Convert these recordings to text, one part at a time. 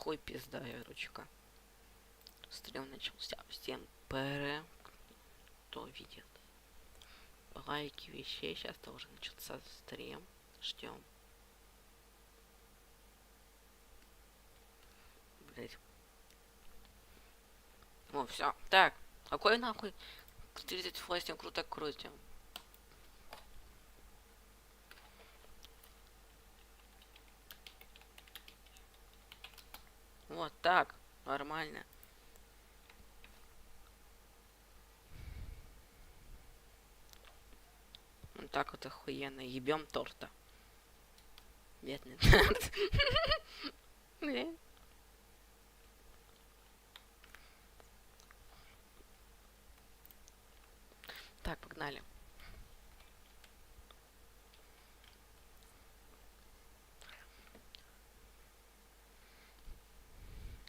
Хуй пизда, ручка. Стрим начался. Всем кто видит лайки вещей. Сейчас тоже начался стрим. Ждем. Блять. О, все. Так, какой нахуй 38 круто крутим. Вот так. Нормально. Вот так вот охуенно. Ебем торта. Бедный торт. Блин. Так, погнали.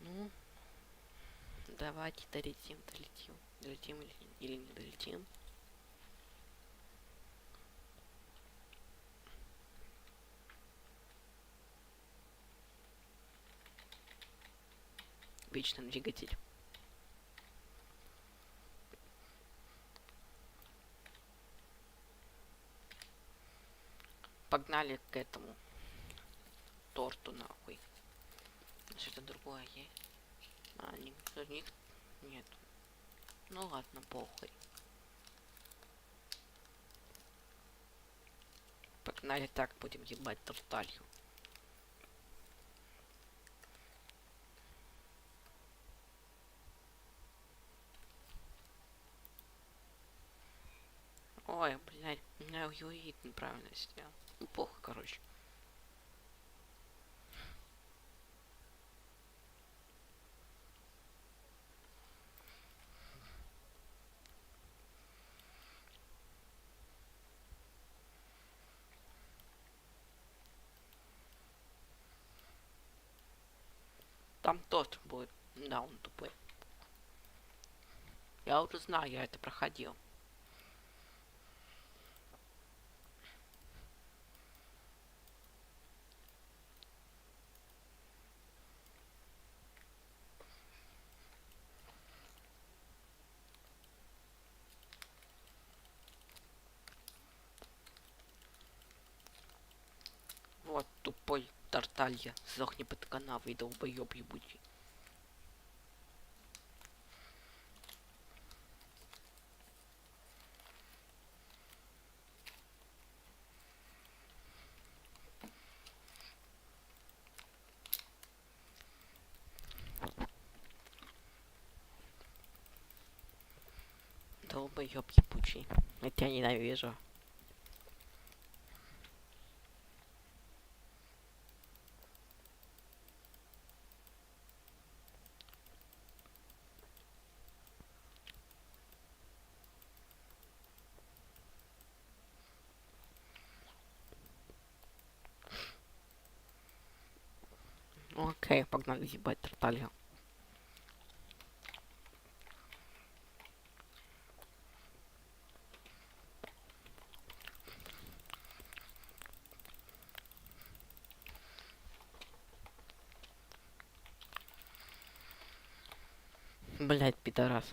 Ну, давайте долетим. Долетим или не долетим. Вечный двигатель. Погнали к этому торту нахуй. Что-то другое есть. А, них нет. Ну ладно, похуй. Погнали, так будем ебать торталью. Ой, блядь, меня уюит неправильно сделал. Ну, плохо, короче. Там торт будет. Да, он тупой. Я уже знаю, я это проходил. Вот тупой торталья. Сдохни под канавой, долбоёб ебучий. Долбоёб ебучий. Я тебя ненавижу. Окей, погнали ебать торталью. Блять, пидорас.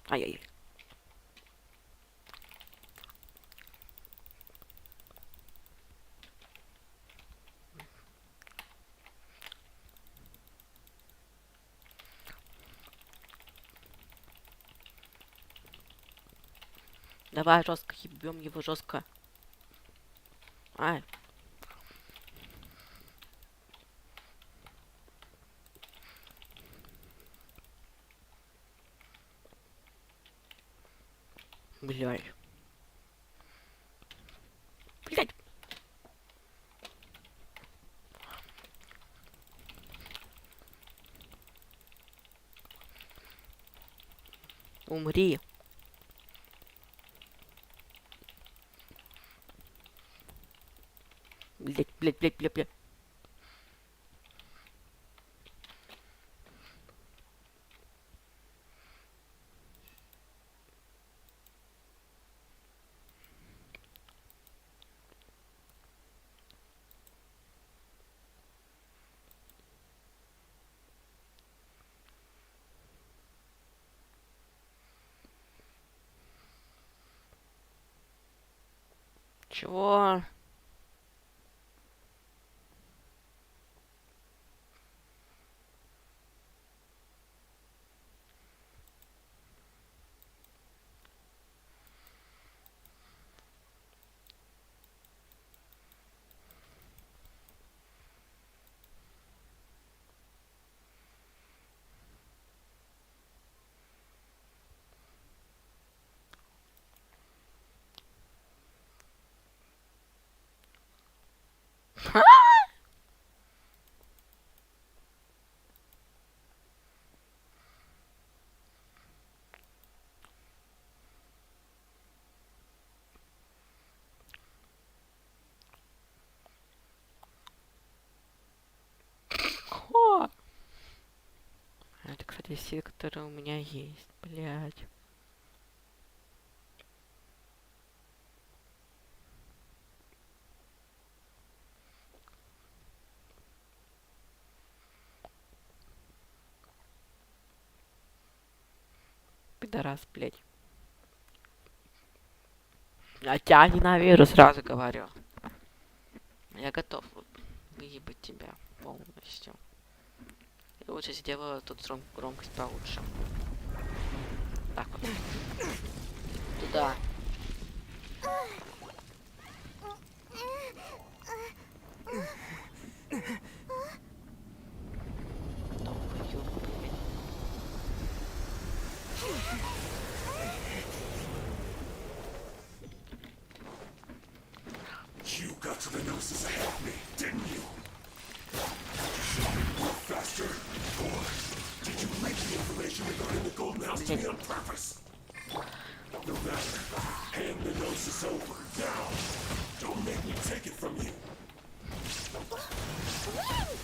Ай-яй-яй. Давай жестко ебем его жестко. Ай. Блядь. Блядь. Умри. Блядь. Чего? О! Это, кстати, силы, которые у меня есть, блядь. Пидорас, блядь. Я тебя ненавижу, сразу говорю. Я готов выебать тебя полностью. И лучше сделаю тут громкость получше. Так вот. Туда. Долбоёб, блядь. You got to the gnosis ahead of me, didn't you? Should we move faster? Or did you leak the information regarding the golden house to me on purpose? No matter. Hand the gnosis over now. Don't make me take it from you.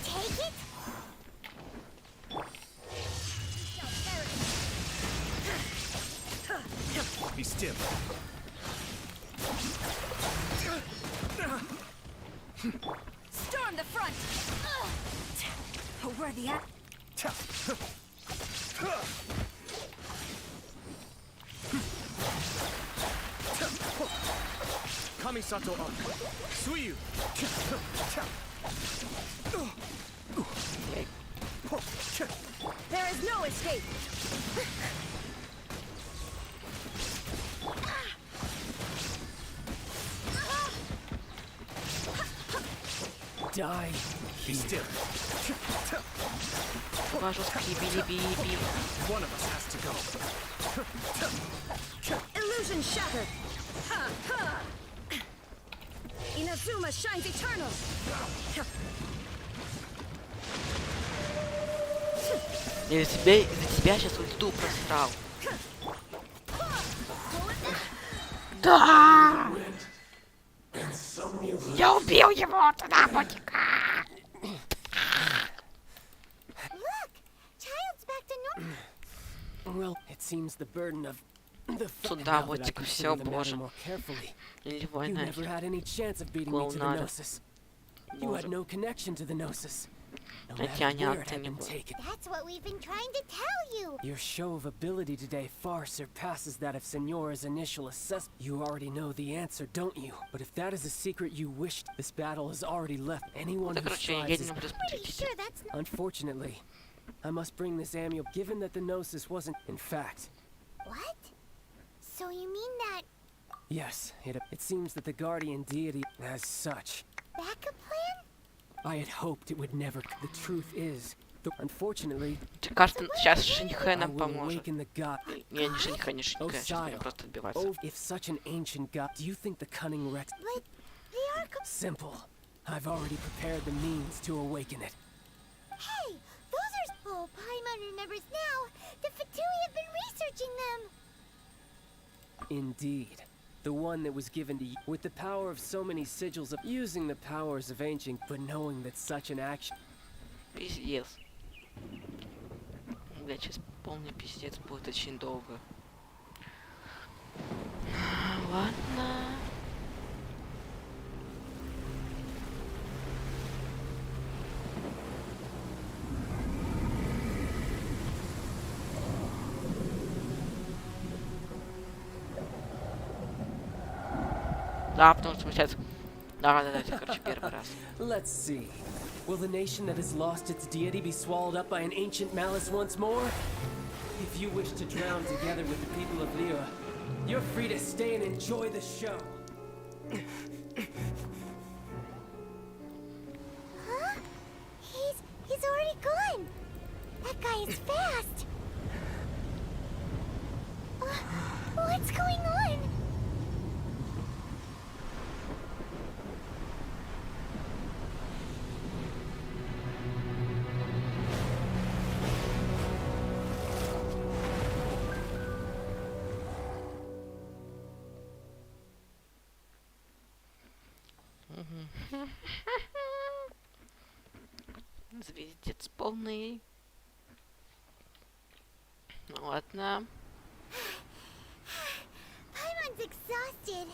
Take it? Be still. Storm the front! Where the at? Kamisato up. Suiyu. There is no escape! Die. Be still. Важу скибили-биби. One of us has to go. Illusion shattered! Ha ha! Inazuma shines eternal! Я за тебя сейчас ульту просрал. Да! Я убил его туда, ботика! Look! Child's back to normal! Well, it seems the burden of the Сюда, ботик, все, боже. carefully. Или You война. never had any chance of beating me to the Надо. Gnosis. You had no connection to the Gnosis. No Я matter тебя не where it had been оцениваю. taken. That's what we've been trying to tell you! Your show of ability today far surpasses that of Senora's initial assessment. You already know the answer, don't you? But if that is a secret you wished, this battle has already left. Anyone Да, who короче, strives едем is... на Pretty распределитель. sure that's not... Unfortunately, I must bring this amulet, given that the Gnosis wasn't... In fact, What? So you mean that yes, it seems that the guardian deity, as such, backup plan? I had hoped it would never. The truth is, unfortunately, Кажется, сейчас Шиньхэ I нам will поможет. awaken the god. Не, не Шиньхэ, не Oh, Шиньхэ. Сейчас будем sire. просто отбиваться. Oh, if such an ancient god, do you think the cunning Rex? But they are... Simple. I've already prepared the means to awaken it. Hey! Those are... Oh, Paimon remembers now! The Fatui have been researching them! Indeed. The one that was given to you, with the power of so many sigils of using the powers of ancient, but knowing that such an action. Пиздец. Блять, сейчас полный пиздец будет очень долго. Ладно. Да, потому что мы сейчас... Да, это, короче, первый раз. Let's see. Will the nation that has lost its deity be swallowed up by an ancient malice once more? If you wish to drown together with the people of Liyue, you're free to stay and enjoy the show. Huh? He's already gone. That guy is fast. What's going on? Звездец полный. Ну ладно. Paimon's exhausted.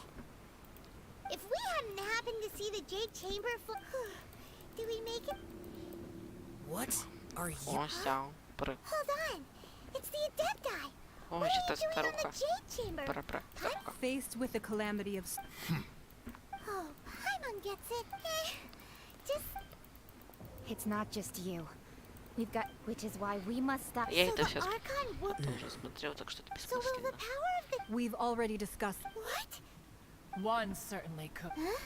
If we hadn't happened to see the Jade Chamber do we make it? What are you? О, сяо. Hold on. It's the Adepti. О, What что-то are you doing on старуха. the Jade Chamber? Пора. Старуха. Faced with the calamity of Oh, Paimon gets it. Just... It's not just you. We've got, which is why we must stop. Я So это the все Archon will... уже смотрел, так что это So will the бессмысленно. power of the... we've already discussed. What? One certainly could. Huh?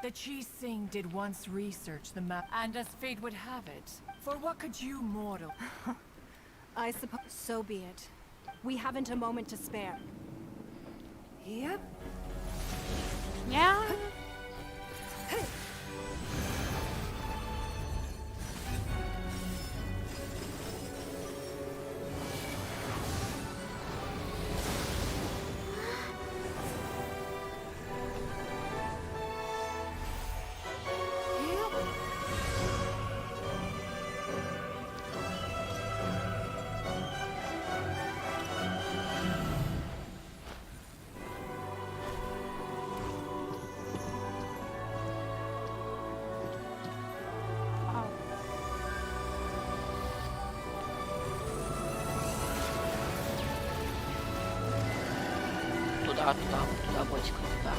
The Chi Sing did once research the map, and as fate would have it, for what could you mortal? I suppose so be it. We haven't a moment to spare. Yep. Yeah. Туда, ботика, туда.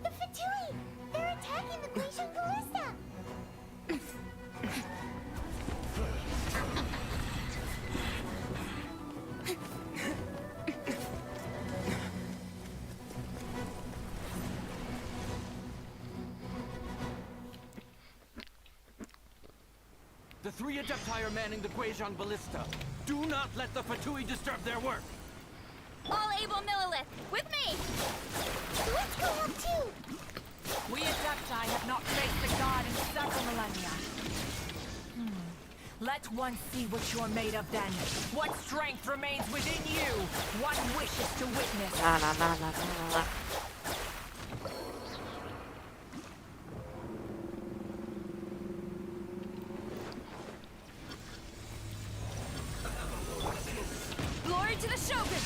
The Fatui! They're attacking the Glacian Ballista! The three Adepti are manning the Guizhong Ballista. Do not let the Fatui disturb their work. All able Millilith, with me! Let's go up too! We Adepti have not faced the god in several millennia. Let one see what you're made of then. What strength remains within you. One wishes to witness. На. Glory to the Shogun!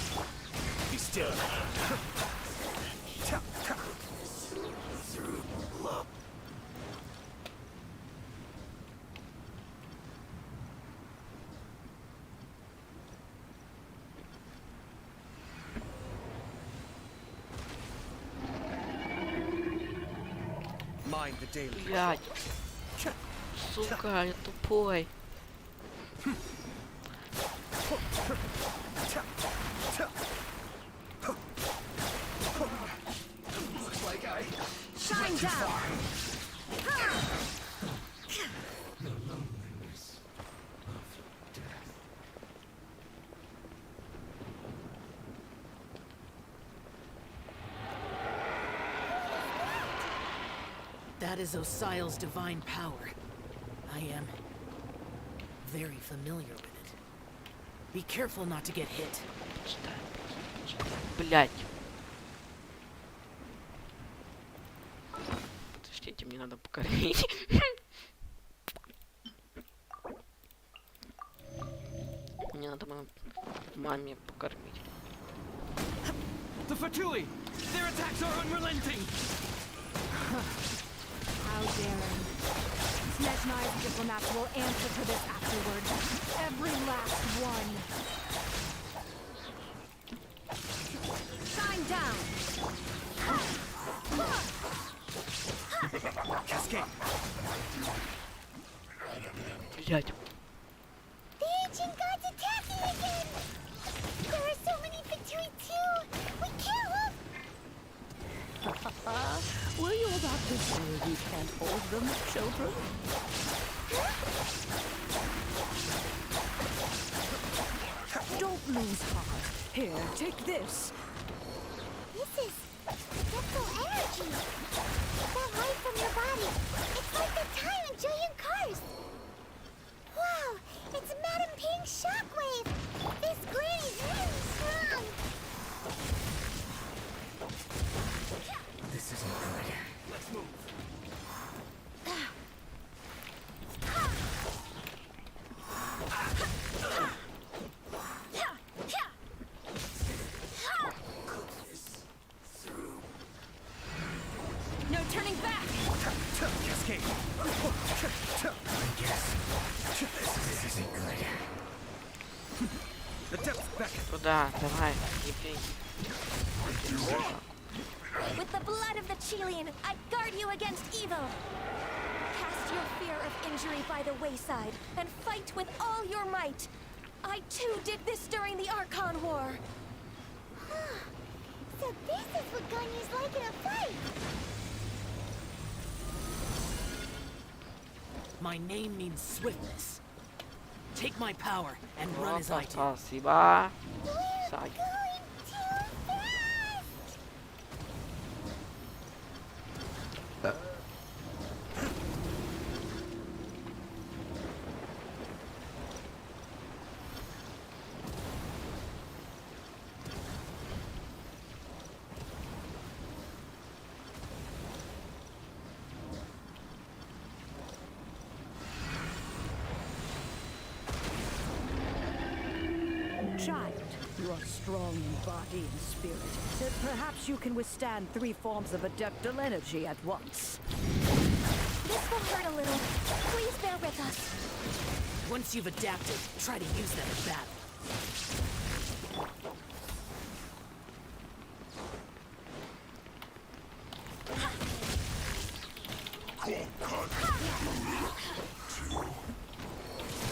Be still. Mind the daily. Блядь. Сука, я тупой. Shine down! That is Osial's divine power. I am very familiar with it. Be careful not to get hit. Блядь. Подождите, мне надо покормить. Мне надо мою маме покормить. The Fatui! Their attacks are unrelenting! How daring. Snezhnai's diplomats will answer to this afterward. Every last one. Shine down. Cascade. Блять. The ancient gods attacking again! There are so many Fatui too! We can't hold... Were you about to say we can't hold them, children? Don't lose heart. Here, take this. This is... Forgetful energy! That light from your body, it's like the time in Julian Cars! Wow! It's Madame Ping's shockwave! This granny's really strong! This isn't good. Let's move. No turning back! Cascade. This isn't good. The depth's back. Туда, давай, ебей. With the blood of the Chilean, I guard you against evil! Cast your fear of injury by the wayside, and fight with all your might! I too did this during the Archon War! So this is what Ganyu's like in a fight! My name means swiftness. Take my power and run as I do. Спасибо. We're Сай. going too fast! Child, you are strong in body and spirit. Then perhaps you can withstand 3 forms of adeptal energy at once. This will hurt a little. Please bear with us. Once you've adapted, try to use them in battle.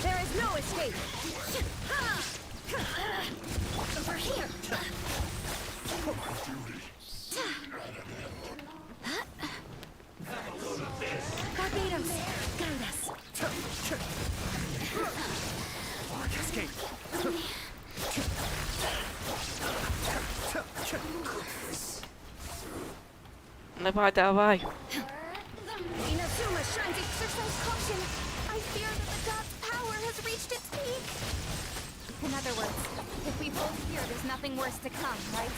There is no escape! Over here! Barbados, guide us. Cascade. Давай, давай. Inazuma shines exercise caution. I fear that the god's power has reached its peak. In other words, if we hold here, there's nothing worse to come, right?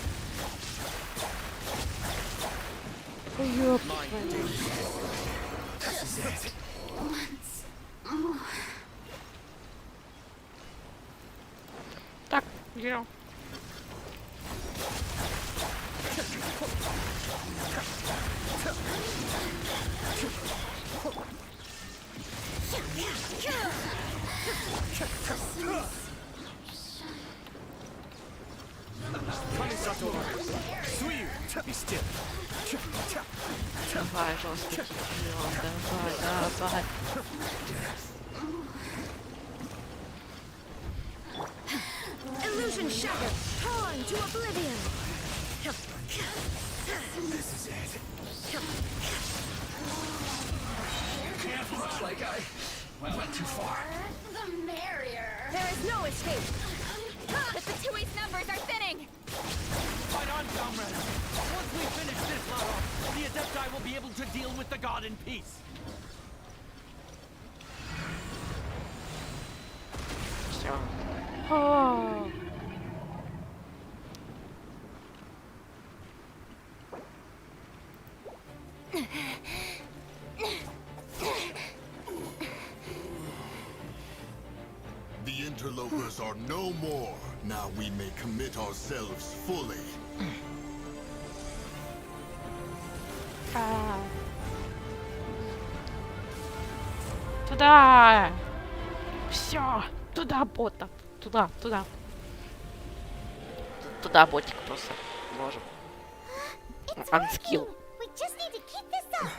This is it. Так, я. Be still. Давай, жесткий чемпион, давай, давай. Illusion shattered, torn to oblivion. This is it. Looks like I went too far. The merrier. There is no escape! The Fatui's numbers are thinning! Fight on, comrades. Once we finish this battle, the Adepti will be able to deal with the god in peace. Все. О. The interlopers are no more. Now we may commit ourselves fully. Туда! Все! Туда, бота! Туда, туда. Туда ботик просто. Можем. It's Unskill. working. We just need to keep this up.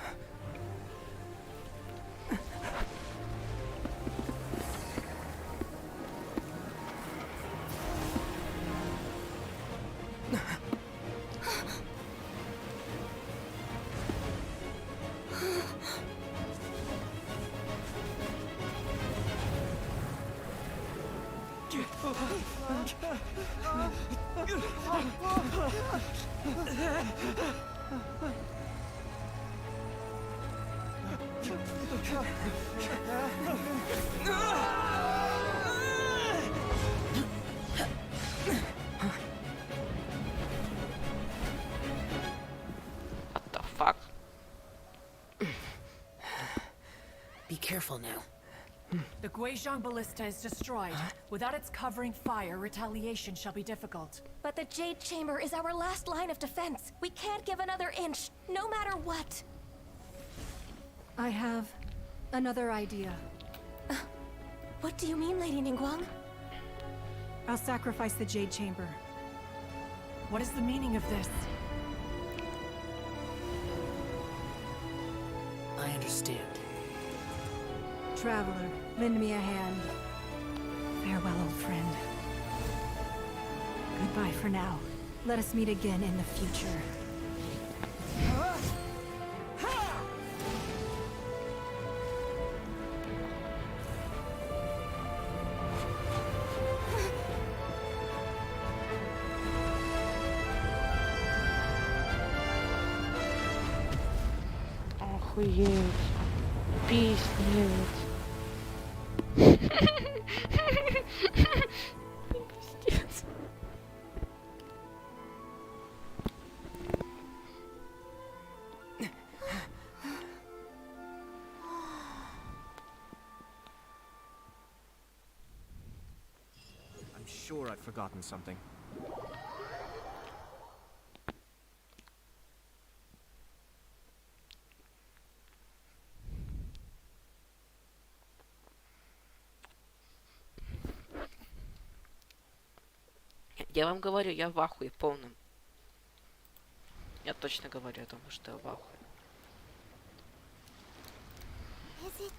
What the fuck? Be careful now. The Guizhong ballista is destroyed. Without its covering fire, retaliation shall be difficult. But the Jade Chamber is our last line of defense. We can't give another inch, no matter what. I have another idea. What do you mean, Lady Ningguang? I'll sacrifice the Jade Chamber. What is the meaning of this? I understand. Traveler, lend me a hand. Farewell, old friend. Goodbye for now. Let us meet again in the future. Охуеть. Пиздец. Пиздец. I'm sure I've forgotten something. Я вам говорю, я в ахуе полном. Я точно говорю о том, что я в ахуе. Is it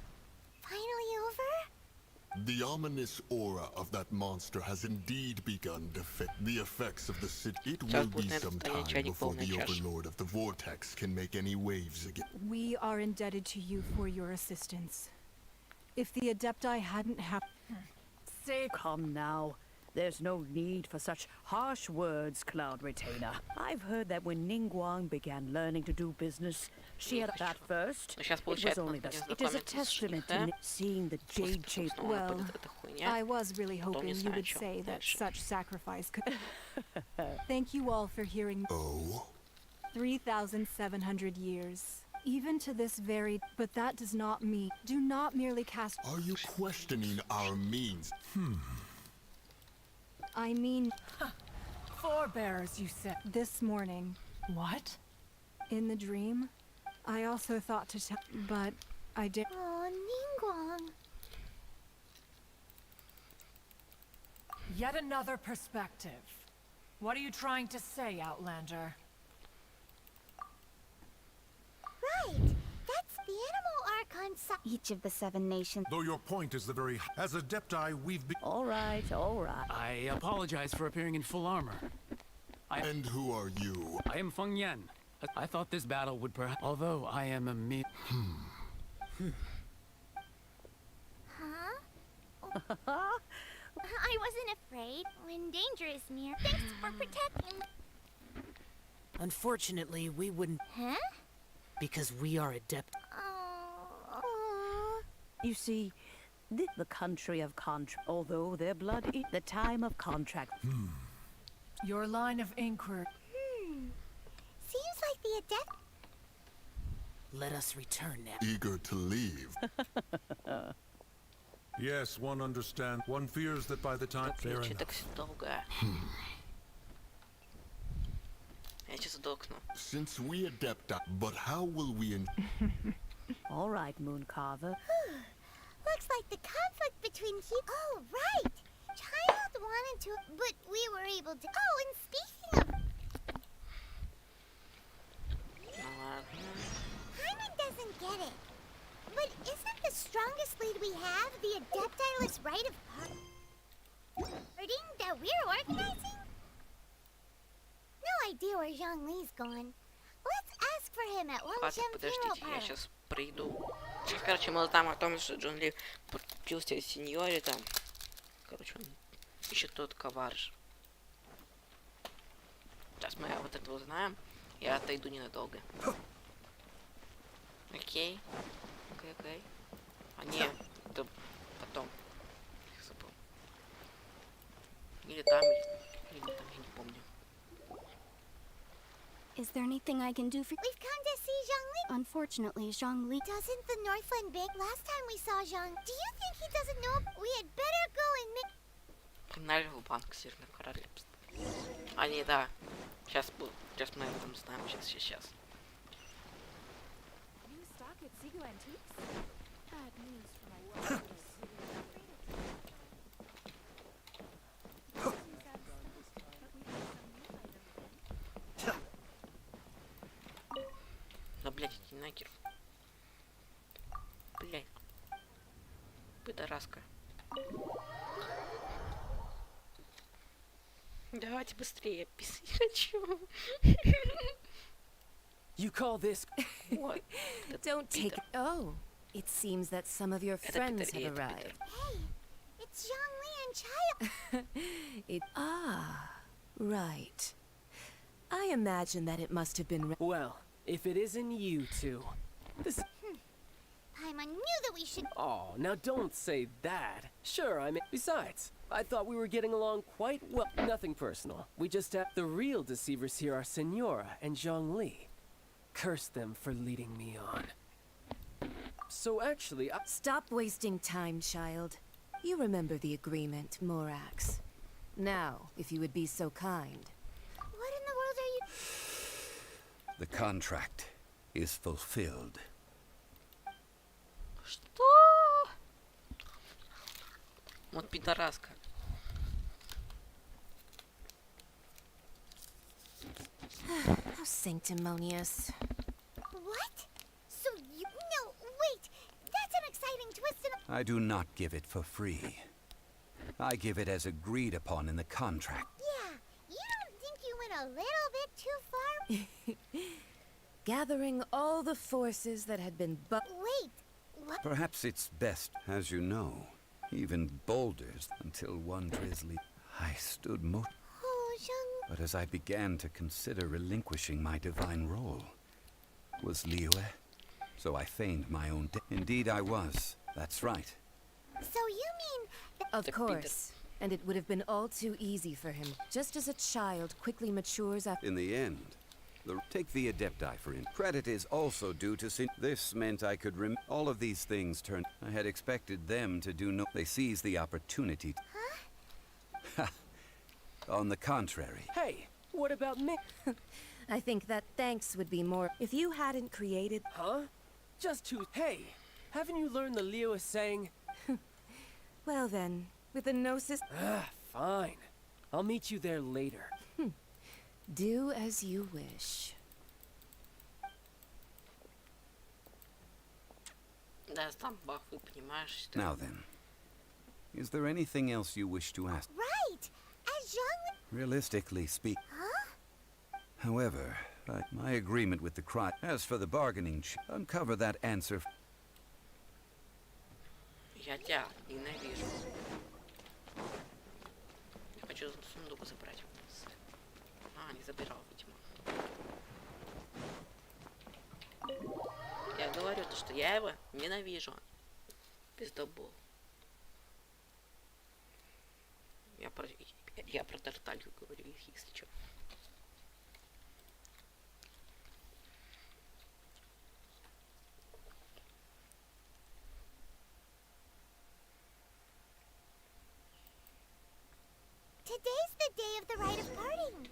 finally over? The ominous aura of that monster has indeed begun to fit the effects of the city. It will be some time before the overlord of the vortex can make any waves again. We are indebted to you for your assistance. If the Adepti hadn't happened... Say, Come now. There's no need for such harsh words, Cloud Retainer. I've heard that when Ningguang began learning to do business, she had at first. Ну, сейчас It was получается, only надо thus. не It is a знакомиться с testament to женихом. seeing the Jade Chamber. Собственно, она Well, будет эта хуйня. I was really Потом не hoping you знаю, о would чем say that дальше. such sacrifice could... Thank you all for hearing Oh? 3,700 years. Even to this very... But that does not mean... Do not merely cast... Are you questioning our means? I mean, forebears, you said. this morning, What? in the dream, I also thought to tell... But I did... Oh, Ningguang. Yet another perspective. What are you trying to say, Outlander? Right. That's the animal archon Each of the 7 nations... Though your point is the very... As Adepti, we've been... All right, all right. I apologize for appearing in full armor. And who are you? I am Feng Yan. I thought this battle would perhaps... Although I am a mere... Huh? I wasn't afraid when danger is near. Thanks for protecting. Unfortunately, we wouldn't... Huh? Because we are adept. Oh. You see, the country of contract, although their blood is the time of contract. Your line of inquiry. Seems like the adept. Let us return now. Eager to leave. Yes, one understands. One fears that by the time... Fair Че enough. так долго? Я сейчас сдохну. Since we Adepti, but how will we All right, Mooncarver. Looks like the conflict between you. Oh, right. Child wanted to, but we were able to. Oh, and speaking of. rite of parting that we're organizing? No idea where Zhongli's gone. Let's ask for him at Ладно, Longsham Funeral подождите, я Parlor. сейчас приду. Сейчас, короче, мы узнаем о том, что Джон Ли подключился к сеньоре там. Короче, он ищет тот коварж. Сейчас мы вот это узнаем. Я отойду ненадолго. Окей. Окей. А нет, это потом. Я забыл. Или там, или там, я не помню. Is there anything I can do for... We've come to see Zhongli. Unfortunately, Zhongli... Doesn't the Northland Bank... Last time we saw Zhong... Do you think he doesn't know... We had better go and make... Погнали в банк Северного Королевства. А, не, да. Сейчас мы об этом знаем. Сейчас. New stock at Sigu Antiques? Bad news for my Да, блядь, иди нахер. Блядь. Пидораска. Давайте быстрее, писать хочу. You call this... Вот. Don't take... Oh, it seems that some of your friends Peter, have arrived. Hey, it's Zhongli and Child. Right. I imagine that it must have been... Well, if it isn't you two... This... Paimon knew that we should... Oh, now don't say that. Sure, I mean... Besides, I thought we were getting along quite well. Nothing personal. We just have... The real deceivers here are Senora and Zhongli. Curse them for leading me on. So actually, Stop wasting time, child. You remember the agreement, Morax. Now, if you would be so kind. What in the world are you... The contract is fulfilled. Что? Вот пидораска. How sanctimonious. What? So you... No, wait! That's an exciting twist in... I do not give it for free. I give it as agreed upon in the contract. Yeah, you don't think you went a little bit too far? Gathering all the forces that had been Wait, what? Perhaps it's best, as you know, even boulders until one drizzly... I stood Oh, Zhong... But as I began to consider relinquishing my divine role, was Liyue, so I feigned my own Indeed I was, that's right. So you mean... Of course. And it would have been all too easy for him, just as a child quickly matures after... In the end, take the Adepti for him. Credit is also due to Sin. This meant I could all of these things turned. I had expected them to do no... They seized the opportunity. Huh? On the contrary. Hey, what about me? I think that thanks would be more... If you hadn't created... Huh? Just to... Hey, haven't you learned the Liyue saying? Well then, with the Gnosis... Fine. I'll meet you there later. Do as you wish. Да, там бах, вы понимаешь, что... Now then, is there anything else you wish to ask? Right! As Zhong... Realistically speak. Huh? However, my agreement with the cry. As for the bargaining, uncover that answer. Я тебя ненавижу. Я хочу сундук забрать. А, не забирал, видимо. Я говорю то, что я его ненавижу. Пиздобол. Я про тарталью говорю, если что. Today's the day of the rite of parting.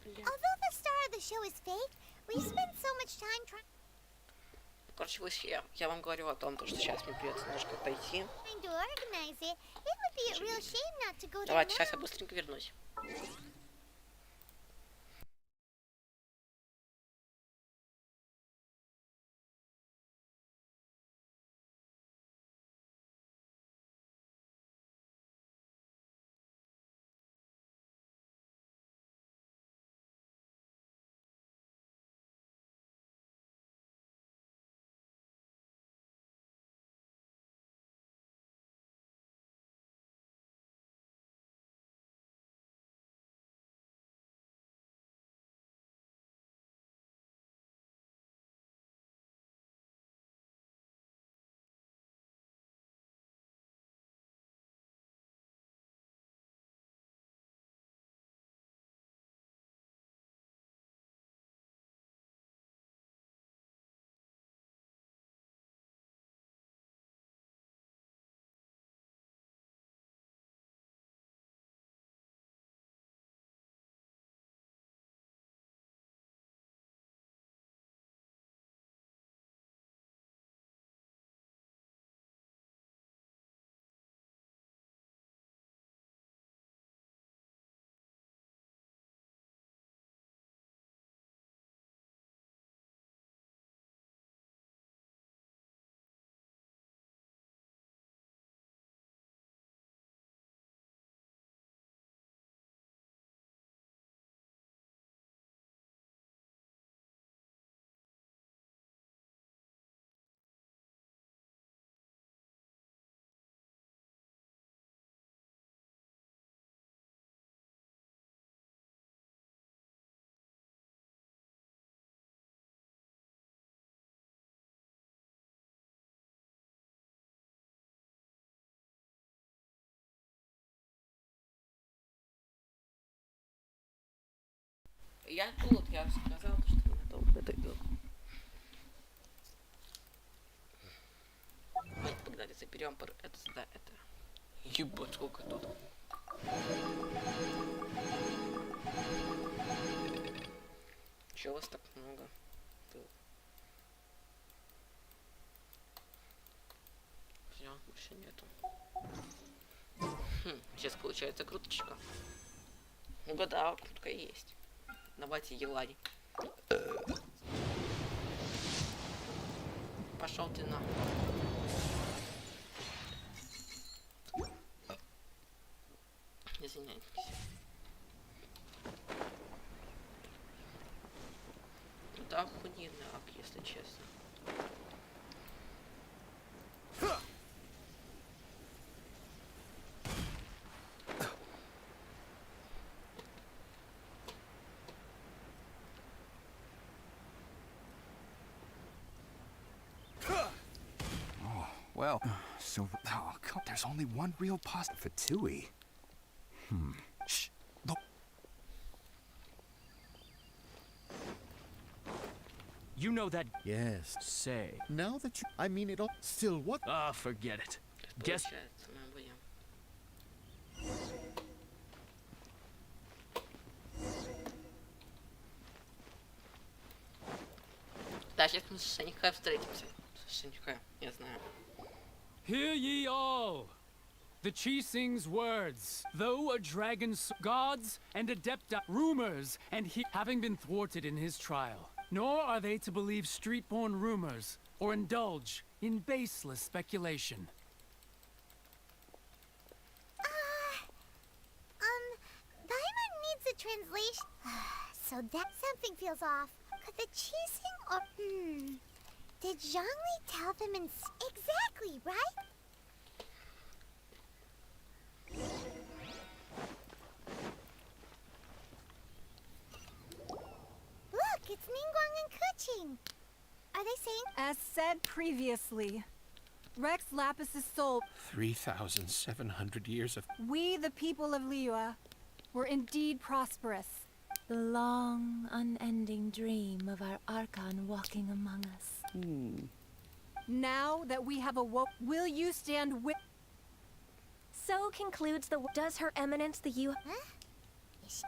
Although the star of the show is fake, we spent so much time trying Короче, я вам говорю о том, что сейчас мне придется немножко пойти. to organize it. It would be a real shame not to go there Давайте, now. сейчас я быстренько вернусь. Я тут, я сказал, что это идет. Давайте погнали, заберем это сюда, это. Ебать, сколько тут. Чего вас так много? Все, больше нету. Сейчас получается круточка. Угадал, крутка есть. Давайте елань. Пошел ты на. Извиняйтесь. Да, охуенный ак, если честно. Well, so there's only one real Fatui. Shh. Look. You know that. Yes. Say. Now that you... I mean, it'll... Still, what? Ah, forget it. Guess. Получается, мы будем. Да, сейчас мы с Шаньхай встретимся. С Шаньхай, я знаю. Hear ye all! The Chi-Sing's words. Though a dragon's gods and adepta rumors, and he having been thwarted in his trial. Nor are they to believe street-born rumors, or indulge in baseless speculation. Paimon needs a translation. So that something feels off. Could the cheesing or did Zhongli tell them exactly, right? Look, it's Ningguang and Kuching. Are they saying? As said previously, Rex Lapis' soul, 3,700 years of... we the people of Liyue, were indeed prosperous. The long, unending dream of our Archon walking among us. Now that we have awoke, will you stand with... So concludes the... Does Her Eminence the U... Huh?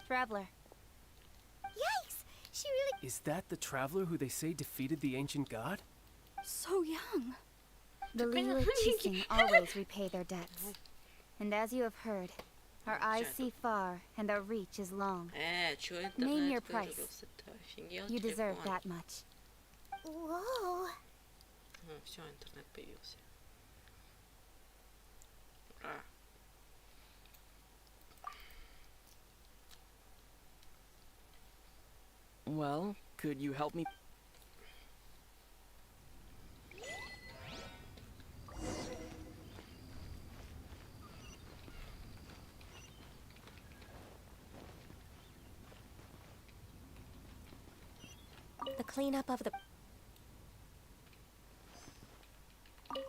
Traveler. Yikes! She really... Is that the traveler who they say defeated the ancient god? So young. The Liyue Qixing always repay their debts. And as you have heard, our eyes see far and our reach is long. Чё интернет Name your price. вырубился-то? Офигел You deserve телефон. that much. Whoa. Все, интернет появился. Ура. Well, could you help me? The cleanup of the...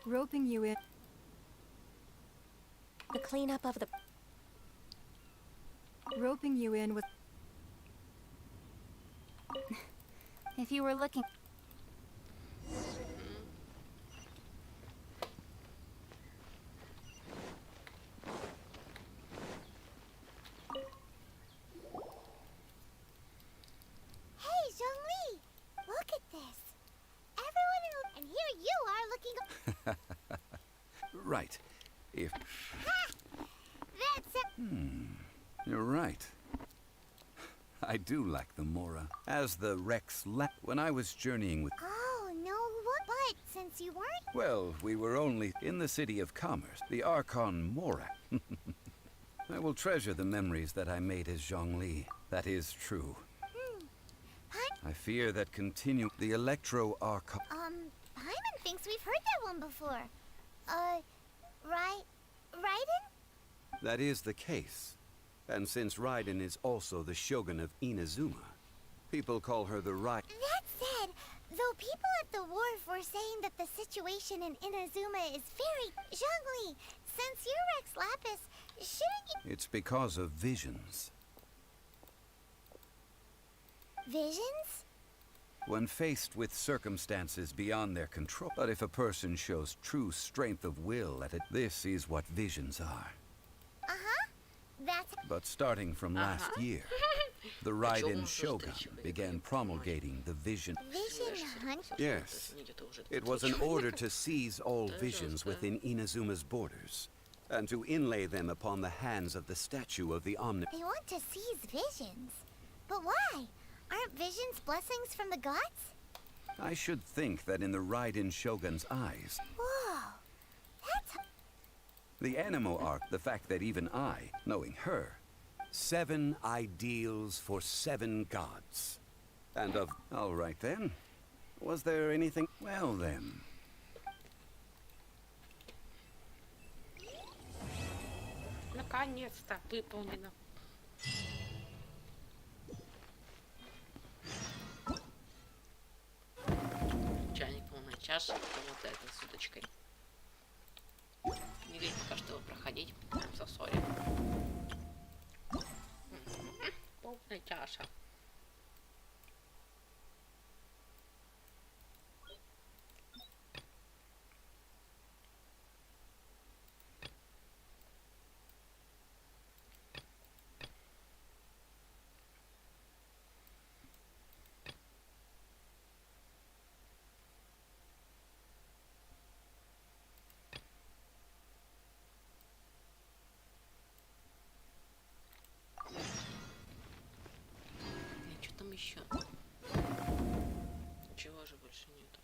Roping you in. The cleanup of the... Roping you in with... If you were looking... Hey, Zhongli! Look at this. Everyone in... And here you are looking... Right. If... That's it! You're right. I do like the Mora. As the Rex when I was journeying with... Oh, no, what? But since you weren't... Well, we were only in the city of commerce, the Archon Mora. I will treasure the memories that I made as Zhongli. That is true. I fear that continue the Electro Archon... Paimon thinks we've heard that one before. Raiden? That is the case. And since Raiden is also the Shogun of Inazuma, people call her the That said, though people at the wharf were saying that the situation in Inazuma is very... Zhongli, since you're Rex Lapis, shouldn't you... It's because of visions. Visions? When faced with circumstances beyond their control. But if a person shows true strength of will at it, this is what visions are. Uh-huh. That's... But starting from last year, the Raiden Shogun began promulgating the vision. Vision hunt? Yes. It was an order to seize all visions within Inazuma's borders, and to inlay them upon the hands of the statue of the Omni... They want to seize visions. But why? Aren't visions blessings from the gods? I should think that in the Raiden Shogun's eyes, Whoa. That's... the Animo arc, the fact that even I, knowing her, 7 ideals for 7 gods. And of... All right then. Was there anything... Well then. Наконец-то выполнено. Чайник полная чаша, вот этой с удочкой. Не лень пока что его проходить. I'm so sorry. Полная чаша. Что там еще? Чего же больше нету?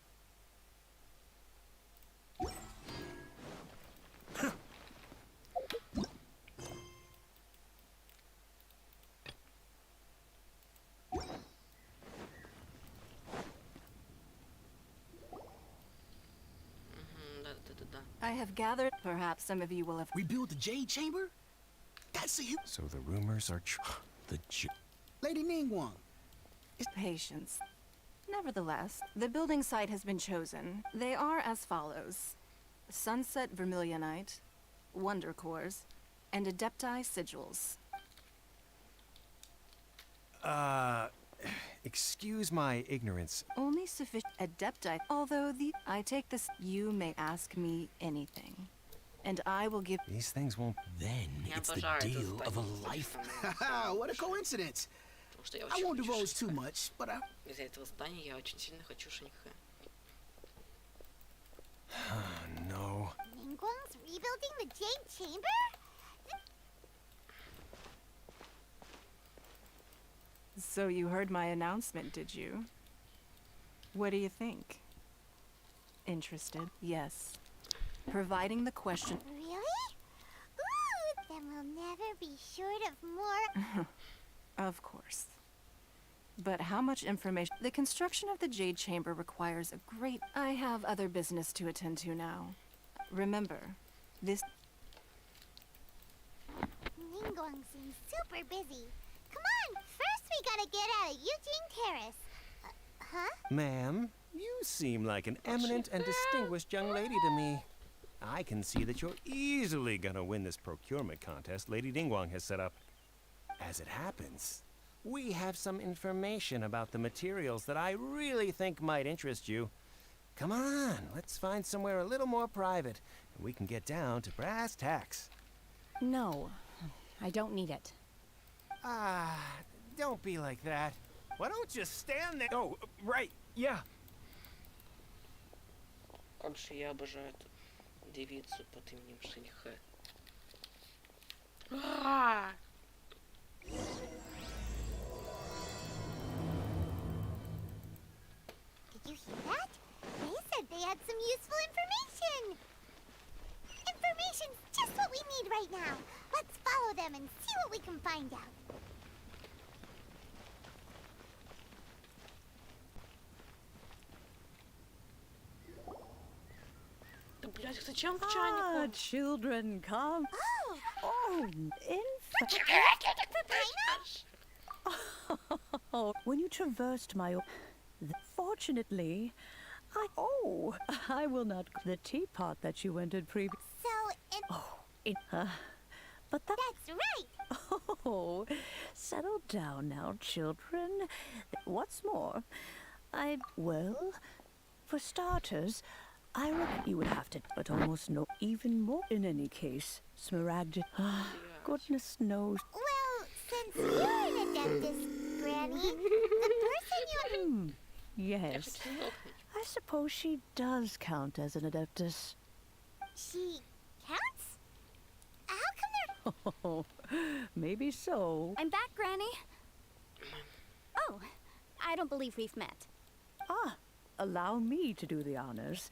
I have gathered. Perhaps some of you will have. Rebuild the Jade Chamber? That's a hit. So the rumors are true. Lady Ningguang. Patience. Nevertheless, the building site has been chosen. They are as follows: Sunset Vermilionite, Wonder Cores, and Adepti Sigils. Excuse my ignorance. Only sufficient Adepti. Although I take this. You may ask me anything, and I will give. These things won't. Then it's the deal of a life. What a coincidence. I won't divulge too much, but I... Из-за этого здания я очень сильно хочу жениха. No. Ningguang's rebuilding the Jade Chamber? So you heard my announcement, did you? What do you think? Interested? Yes. Providing the question. Really? Ooh, then we'll never be short of more... Of course. But how much information? The construction of the Jade Chamber requires a great... I have other business to attend to now. Remember, this... Ningguang seems super busy. Come on, first we gotta get out of Eugene Terrace. Huh? Ma'am, you seem like an eminent and distinguished young lady to me. I can see that you're easily gonna win this procurement contest Lady Ningguang has set up. As it happens, we have some information about the materials that I really think might interest you. Come on, let's find somewhere a little more private, and we can get down to brass tacks. No, I don't need it. Don't be like that. Why don't you stand there? Oh, right, yeah. Как же я обожаю эту девицу под именем Шиньхэ. Did you hear that? They said they had some useful information. Information's just what we need right now. Let's follow them and see what we can find out. Children, come. Oh, when you traversed my... Fortunately, I will not... The teapot that you entered previous... So, but that... That's right! Oh, settle down now, children. What's more, well, for starters, I reckon you would have to, but almost no, even more. In any case, Smaragd, goodness knows. Well, since you're an adeptus, Granny, the person you... Yes, I suppose she does count as an adeptus. She counts? How come they're... Oh, maybe so. I'm back, Granny. Oh, I don't believe we've met. Ah, allow me to do the honors.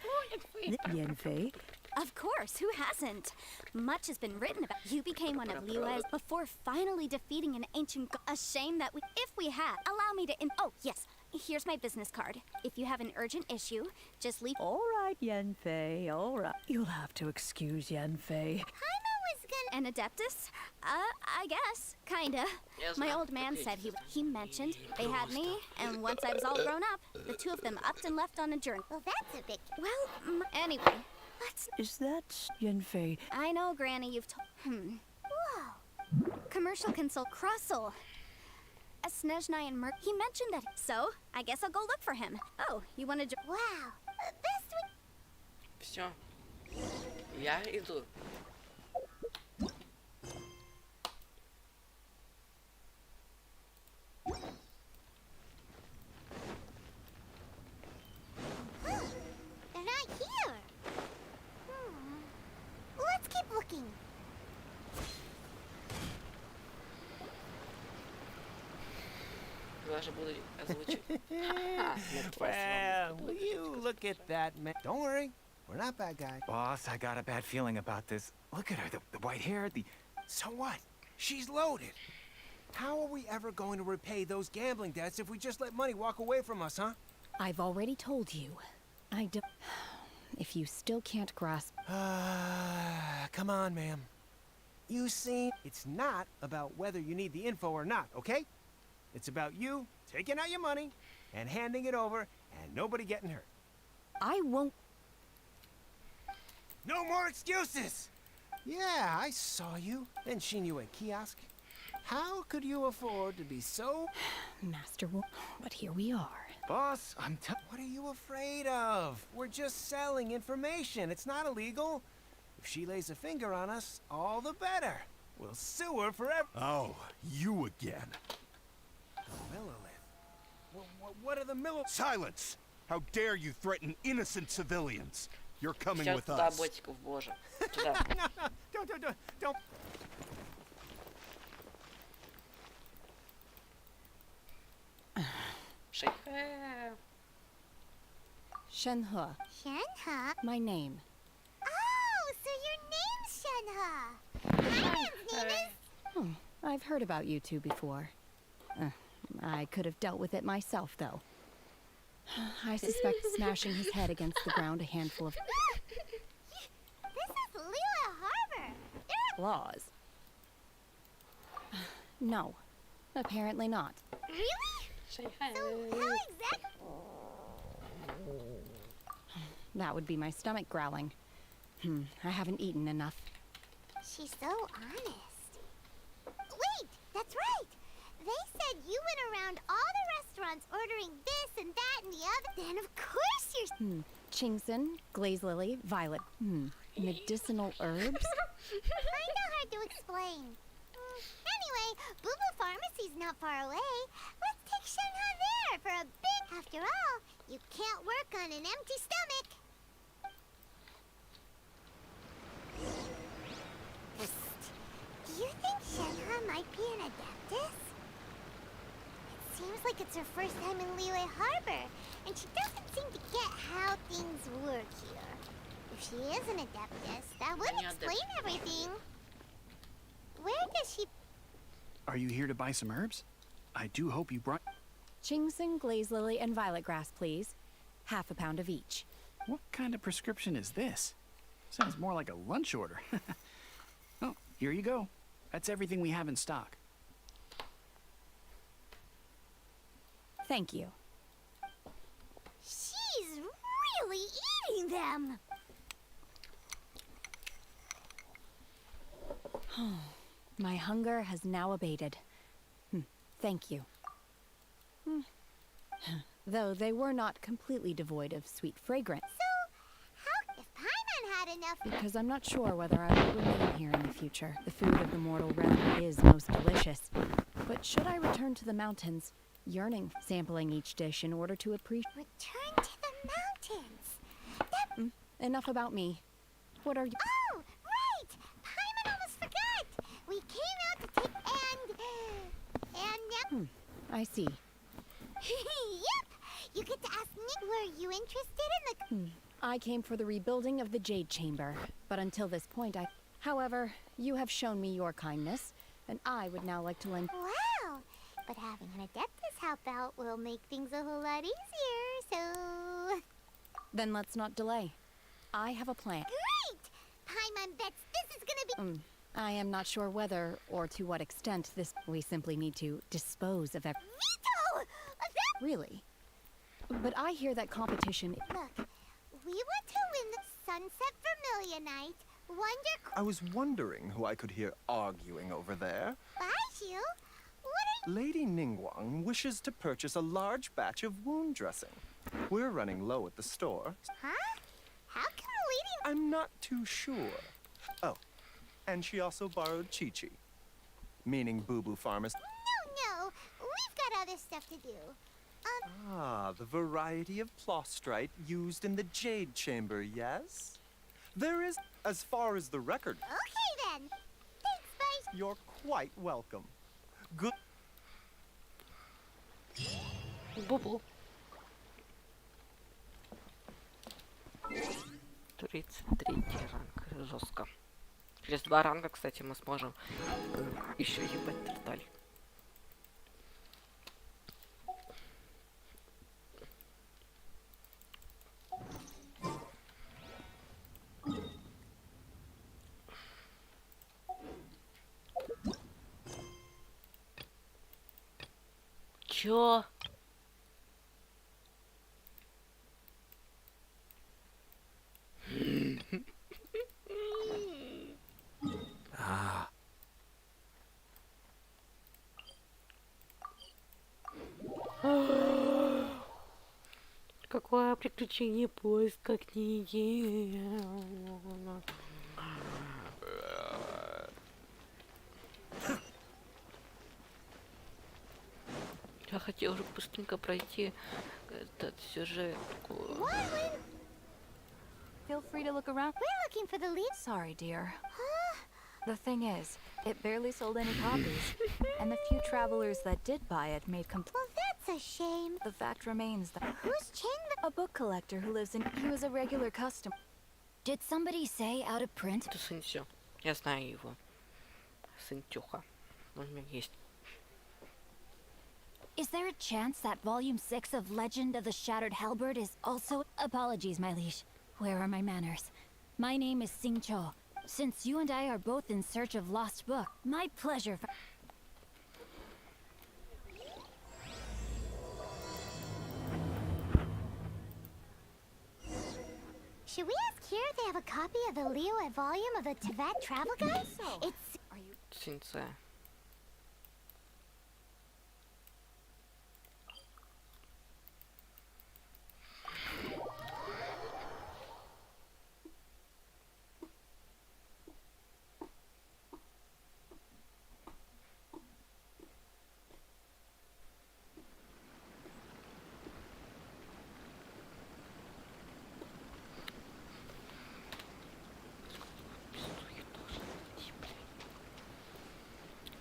Yenfei. Of course, who hasn't? Much has been written about. You became one of Liyue's before finally defeating an ancient a shame that if we had, allow me to oh, yes. Here's my business card. If you have an urgent issue, just leave. All right, Yenfei, all right. You'll have to excuse Yenfei. Paimon was gonna... An adeptus? I guess. Kinda. Yes, My ma'am. old man said he mentioned they had me, and once I was all grown up, the two of them upped and left on a journey. Well, that's a big... Well, anyway, let's... Is that Yenfei? I know, Granny, you've told... Whoa. Commercial consult Crossel. A Snezhnai and Merc. He mentioned that. So, I guess I'll go look for him. Oh, you wanna... Wow. Best we... Все. Я иду. They're not here. Let's keep looking. Даже буду озвучивать. Well, will you look at that man? Don't worry, we're not bad guys. Boss, I got a bad feeling about this. Look at her, the white hair, the... So what? She's loaded. How are we ever going to repay those gambling debts if we just let money walk away from us, huh? I've already told you. I don't... If you still can't grasp... Come on, ma'am. You see, it's not about whether you need the info or not, okay? It's about you taking out your money and handing it over and nobody getting hurt. I won't... No more excuses! Yeah, I saw you. Then seen you at kiosk. How could you afford to be so... Master will... But here we are. Boss, What are you afraid of? We're just selling information. It's not illegal. If she lays a finger on us, all the better. We'll sue her forever. Oh, you again. Millilith? What are the Millilith? Silence! How dare you threaten innocent civilians? You're coming Сейчас with туда us. ботиков боже. Туда. No, don't. Шейхэ. Shenhe. Shenhe? My name. Oh, so your name's Shenhe. My name is... Oh, I've heard about you two before. I could have dealt with it myself, though. I suspect smashing his head against the ground a handful of... This is Liyue Harbor. There are... laws. No, apparently not. Really? So how exactly... That would be my stomach growling. I haven't eaten enough. She's so honest. Wait, that's right. They said you went around all the restaurants ordering this and that and the other. Then of course you're... Chingson, glaze lily, violet. Medicinal herbs? Kinda hard to explain. Anyway, Boo Boo Pharmacy's not far away. Let's take Shenhe there for a big... After all, you can't work on an empty stomach. Do you think Shenhe might be an adeptus? It seems like it's her first time in Liyue Harbor, and she doesn't seem to get how things work here. If she is an adeptus, that would explain everything. Where does she... Are you here to buy some herbs? I do hope you brought... Chingson, glaze lily, and violet grass, please. Half a pound of each. What kind of prescription is this? Sounds more like a lunch order. Oh, here you go. That's everything we have in stock. Thank you. She's really eating them! My hunger has now abated. Thank you. Though they were not completely devoid of sweet fragrance. So, how if Paimon had enough? Because I'm not sure whether I will remain here in the future. The food of the mortal realm is most delicious. But should I return to the mountains, yearning, sampling each dish in order to appreciate... Return to the mountains. Enough about me. What are you... Oh, right! Paimon almost forgot! We came out to take... And... I see. Yep! You get to ask Nick, were you interested in the... I came for the rebuilding of the Jade Chamber, but until this point I... However, you have shown me your kindness, and I would now like to lend... Wow! But having an Adeptus help out will make things a whole lot easier, so... Then let's not delay. I have a plan. Great! Paimon bets this is gonna be... I am not sure whether, or to what extent, this... We simply need to dispose of Veto! Really? But I hear that competition... Look, we want to win the Sunset Vermilionite, I was wondering who I could hear arguing over there. Baiju? Lady Ningguang wishes to purchase a large batch of wound dressing. We're running low at the store. Huh? How come a lady... I'm not too sure. Oh, and she also borrowed Chi-Chi. Meaning Boo Boo Pharmacy. No, we've got other stuff to do. The variety of plostrite used in the Jade Chamber, yes? There is, as far as the record. Okay then. Thanks, Baiju. You're quite welcome. Good. Бубу. 33 ранг. Жестко. Через 2 ранга, кстати, мы сможем еще ебать торталь. Чё? Какое приключение поиска книги? Я хотел уже быстренько пройти этот сюжет. Feel free to look around. We're looking for the lead. Sorry, dear. The thing is, it barely sold any copies, and the few travelers that did buy it made Well, that's a shame. The fact remains that Who's Ching? A book collector who lives in... He was a regular customer. Did somebody say out of print? Это Сынсё. Я знаю его. Сынтюха. Он у меня есть. Is there a chance that Volume 6 of Legend of the Shattered Halberd is also... Apologies, my liege. Where are my manners? My name is Sing Cho. Since you and I are both in search of lost book, my pleasure. Should we ask here if they have a copy of the Liyue volume of the Teyvat Travel Guide? It's... Are you... Сынце.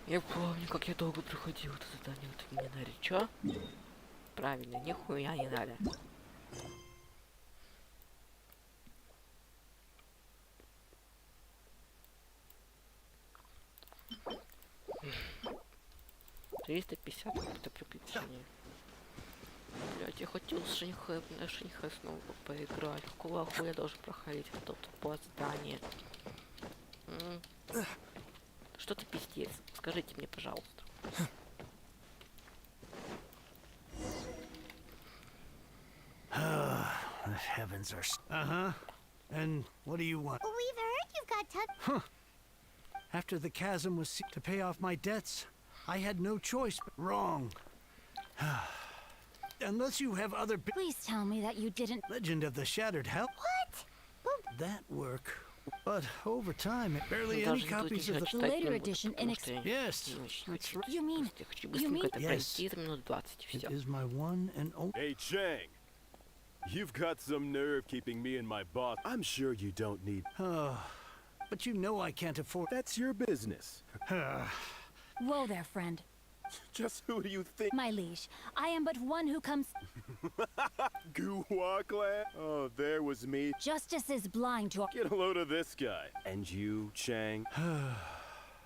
Я помню, как я долго проходил это задание в Минаре. Чё? Правильно, нихуя не надо. $350 это приключение. Блять, я хотел с Шиньхэ снова поиграть. Какого хуя я должен проходить это по заданию? Что ты пиздец? Скажите мне, пожалуйста. The heavens are... Uh-huh. And what do you want? We've heard you've got After the chasm was to pay off my debts, I had no choice but wrong. Unless you have other Please tell me that you didn't. Legend of the Shattered Hell. What? That work. But over time, barely any copies of The later edition Yes, that's right. You mean? Yes. It is my one and only. Hey, Chang. You've got some nerve keeping me and my boss. I'm sure you don't need. But you know I can't afford. That's your business. Whoa there, friend. Just who do you think? My liege, I am but one who comes. Guwaklan? Oh, there was me. Justice is blind to. Get a load of this guy. And you, Chang?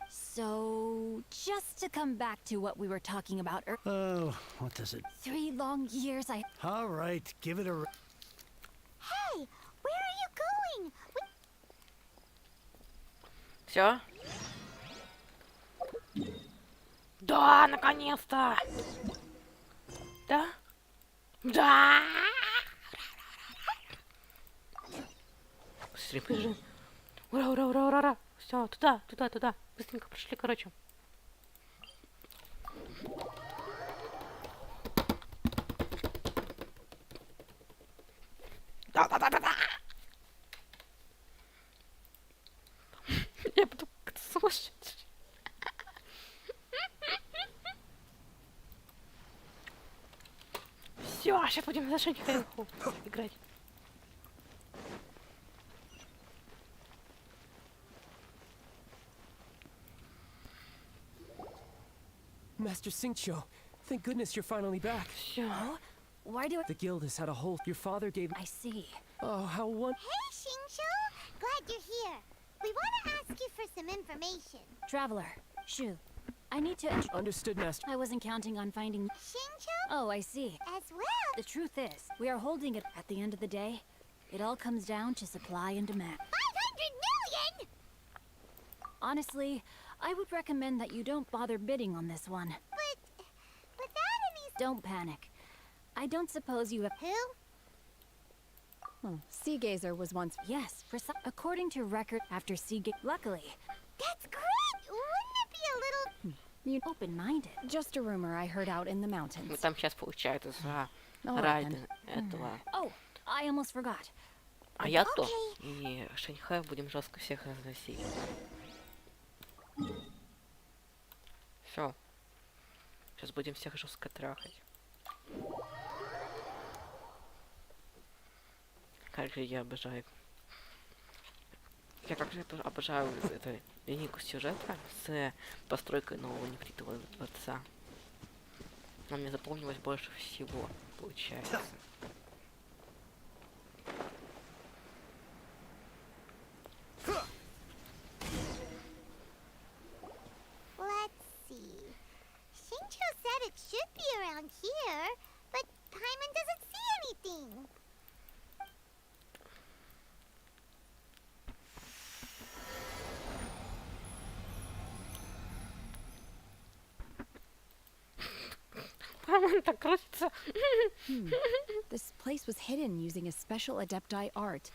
So, just to come back to what we were talking about earlier. Oh, what does it? 3 long years All right, give it a. Hey, where are you going? Все? Да, наконец-то! Да? Да! Быстрее, бежим. Ура, ура, ура, ура, ура. Все, туда, туда, туда. Быстренько прошли, короче. Да, да, да, да, да. Я буду как-то слушать. Все, сейчас будем за Шенька играть. Master Xingqiu, thank goodness you're finally back. Huh? Why do The guild has had a whole. Your father gave. I see. Oh, how Hey, Xingqiu! Glad you're here. We want to ask you for some information. Traveler, Shu, I need to. Understood, Master. I wasn't counting on finding. Xingqiu? Oh, I see. As well. The truth is, we are holding it. At the end of the day, it all comes down to supply and demand. 500 million! Honestly, I would recommend that you don't bother bidding on this one. But without any. Don't panic. I don't suppose you have. Who? Sea Gazer was once. Yes, according to record, after Sea Gazer. Luckily. That's great! Wouldn't it be a little. You open-minded. Just a rumor I heard out in the mountains. Мы там сейчас, получается, ради этого. Oh, I almost forgot. А я то. И Шаньхай будем жестко всех разносить. Все. Сейчас будем всех жестко трахать. Как же я обожаю. Я как же обожаю эту линейку сюжета с постройкой нового нефритового дворца. Она мне запомнилась больше всего, получается. Let's see. Xingqiu said it should be around here, but Paimon doesn't see anything. This place was hidden using a special Adepti art.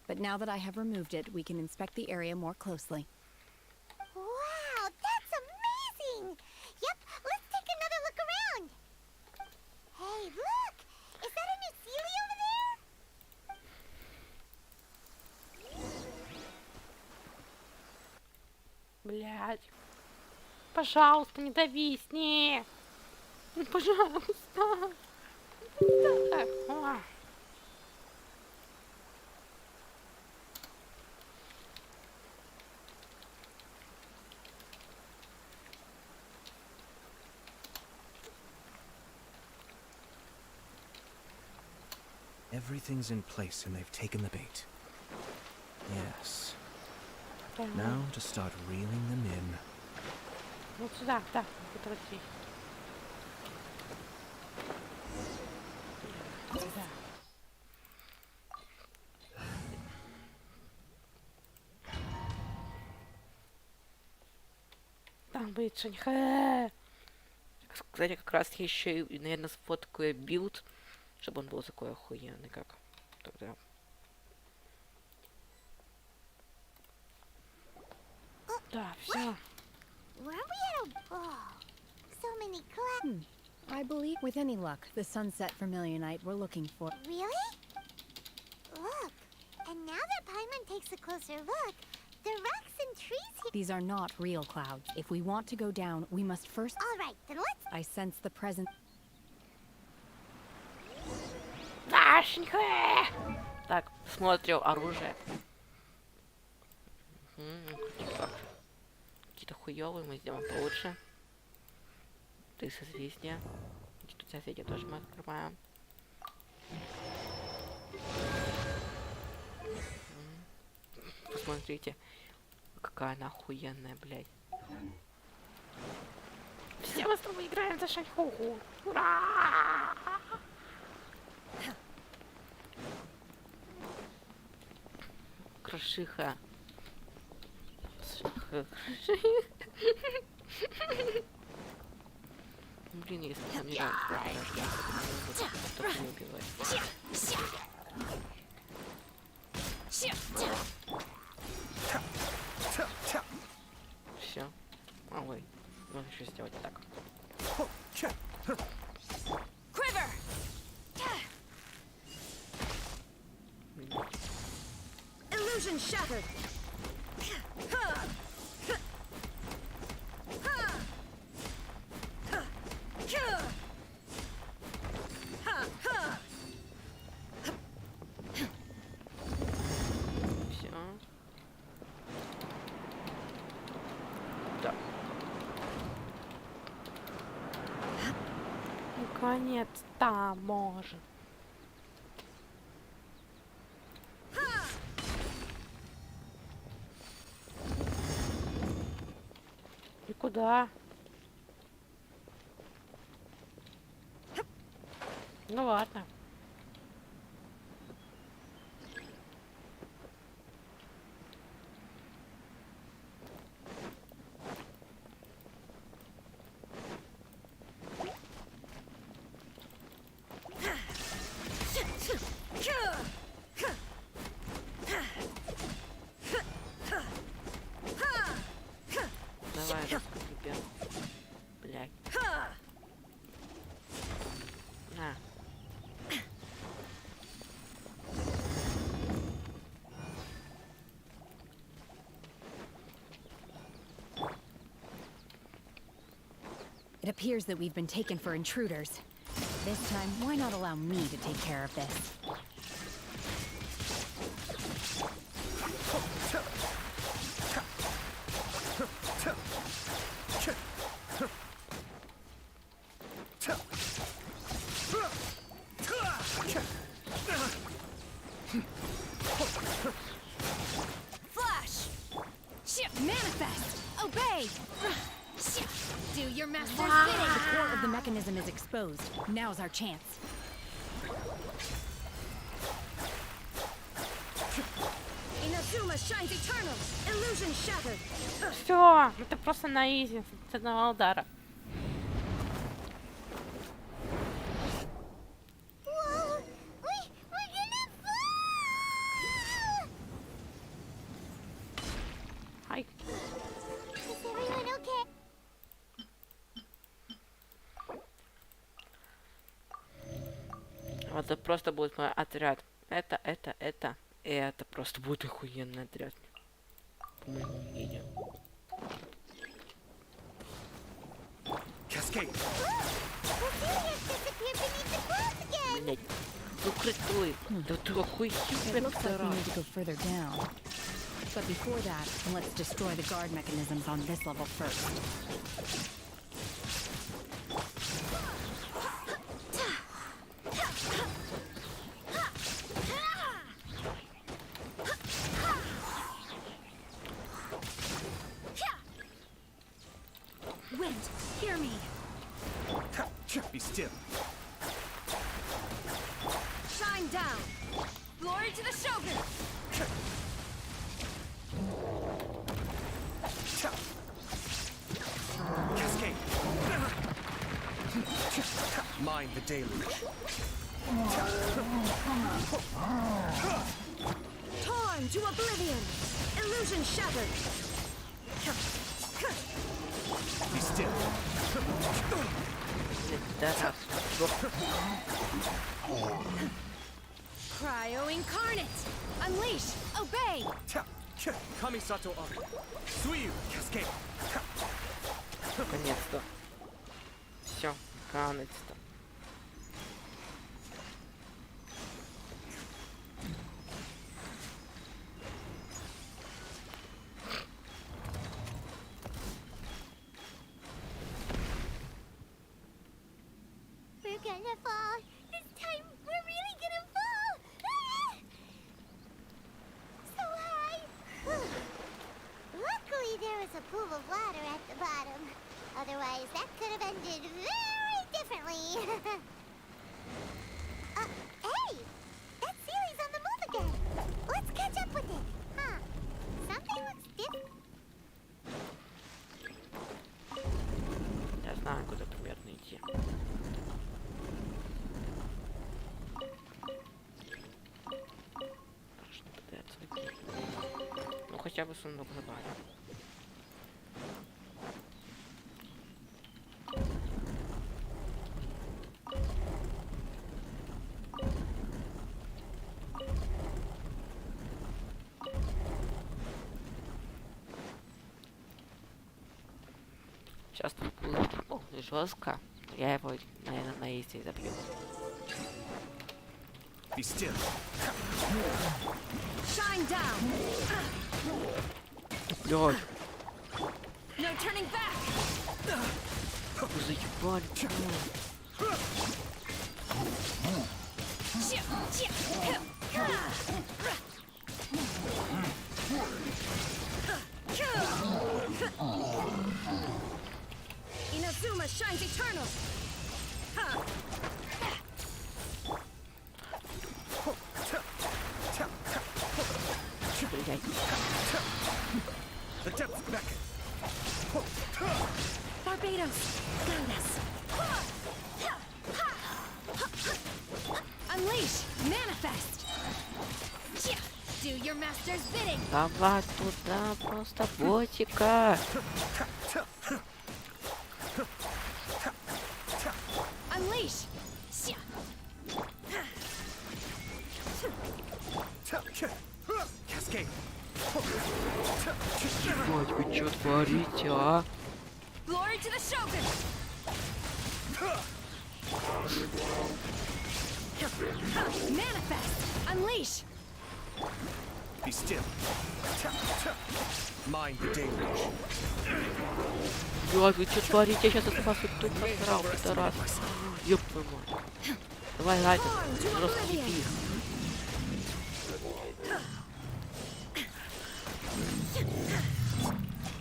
But now that I have removed it, we can inspect the area more closely. Wow, that's amazing! Yep, let's take another look around. Hey, look! Is that a new Sealy over there? Блядь. Пожалуйста, не довисни. Ну, пожалуйста. Так. Everything's in place and they've taken the bait. Yes. Now to start reeling them in. Вот сюда, да, вот здесь. Сюда. Там будет Шаньхэ. Кстати, как раз еще и, наверное, сфоткаю билд, чтобы он был такой охуенный, как тогда. Да, все. Were we at a ball? So many class. I believe, with any luck, the sunset vermilionite we're looking for. Really? Look. And now that Paimon takes a closer look, the rocks and trees here. These are not real clouds. If we want to go down, we must first. All right, then let's. I sense the presence. Дашенька! Так, смотрю оружие. Какие-то хуёвые, мы сделаем получше. Ты созвездие. Тут созвездие тоже мы открываем. Посмотрите, какая она охуенная, блядь. Все мы с тобой играем за шаньхуху. Ура! Крашиха. Блин, если нам не нравится, то не убивать. Все. А, ой. Можно еще сделать так. Illusion shattered. Все. Да. Наконец-то может. И куда? Ну ладно. Давай, раскрепим. Блядь. На. It appears that we've been taken for intruders. This time, why not allow me to take care of this? Flash! Manifest! Obey! Do your master's bidding! The core of the mechanism is exposed. Now's our chance. Inazuma shines eternal! Illusion shattered! Все, это просто на изи с одного удара. Whoa! We're gonna fall! Ай. Is everyone okay? Вот это просто будет мой отряд. И это просто будет охуенный отряд. По моему мнению. Cascade. Блять. Ну крутой. Да ты охуенный. It looks like we need to go further down. But before that, let's destroy the guard mechanisms on this level first. Wind, hear me! Be still. Shine down! Glory to the Shogun! Cascade. Mind the deluge. Torn to oblivion! Illusion shattered! still. Cryo incarnate! Unleash! Obey! Kamisato Ari. Suiyu, cascade. Наконец-то. Все, наконец-то. We're gonna fall. This time, we're really gonna fall. Ah! So high. Luckily, there was a pool of water at the bottom. Otherwise, that could have ended very differently. Hey! That Sealy's on the move again. Let's catch up with it. Huh. Something looks different. Я знаю, куда примерно идти. Страшно пытается выйти. Ну хотя бы сундук забрали. Сейчас там будет жестко. Я его, наверное, наесть и забью. Be still. Shine down! Блядь, No turning back! вы заебали. Inazuma shines eternal! Блядь. The depths beckon. Barbados, guide us! Unleash! Manifest! Do your master's bidding! Давай туда просто ботика. Unleash! Cascade. Ебать, вы чё творите, а? Glory to the Shogun! Manifest! Unleash! Be still. Mind the danger. Блядь, вы чё творите? Я сейчас от вас тут посрал, пидорас. Ёб твою мать. Давай, Лайта, просто кипи их.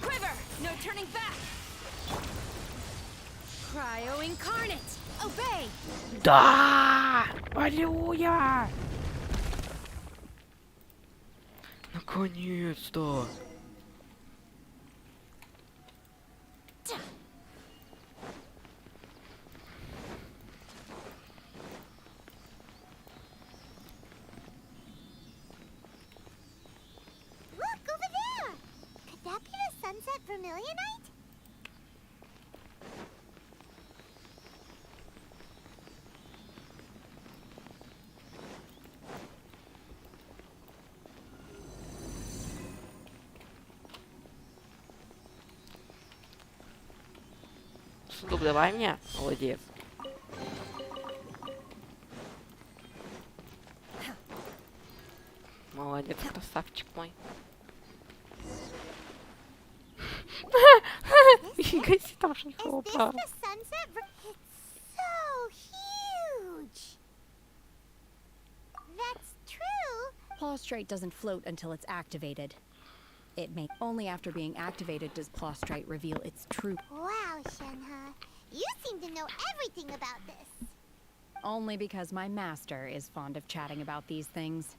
Quiver! No turning back! Cryo incarnate! Obey! Да! Аллилуйя! Наконец-то! Look, over there! Could that be the sunset vermilionite? Сундук давай мне, молодец. Молодец, красавчик мой. Фига себе, там шишова. Is this the sunset? It's so huge. That's true. Plaustrite doesn't float until it's activated. It may only after being activated does Plaustrite reveal its true. Wow, Shenhe. You seem to know everything about this. Only because my master is fond of chatting about these things.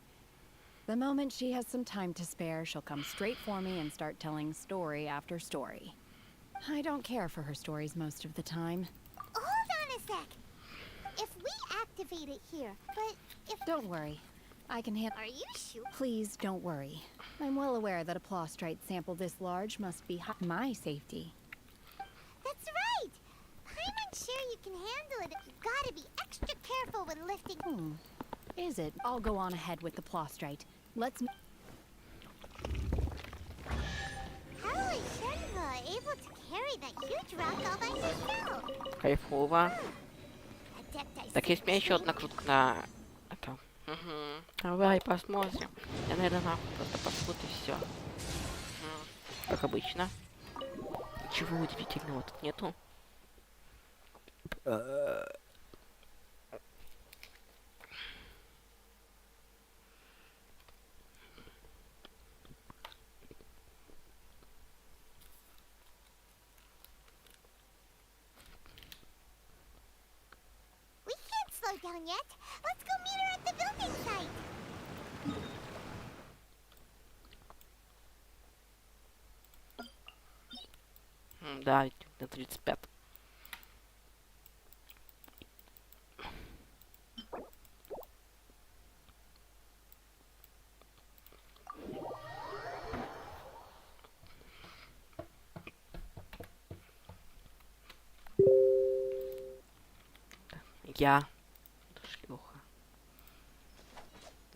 The moment she has some time to spare, she'll come straight for me and start telling story after story. I don't care for her stories most of the time. Hold on a sec. If we activate it here, but if... Don't worry. I can handle... Are you sure? Please don't worry. I'm well aware that a Plaustrite sample this large must be my safety. That's can handle it. You've got to be extra careful when lifting. Is it? I'll go on ahead with the plostrite. Let's. How is Shenhua able to carry that huge rock all by herself? Кайфово. Adepti Так, есть у меня еще одна крутка на... Это... Давай посмотрим. Я, наверное, нахуй просто посмотрю и все. Как обычно. Ничего удивительного тут нету. We can't slow down yet. Let's go meet her at the building site. Да, на 35. Я. Шлюха.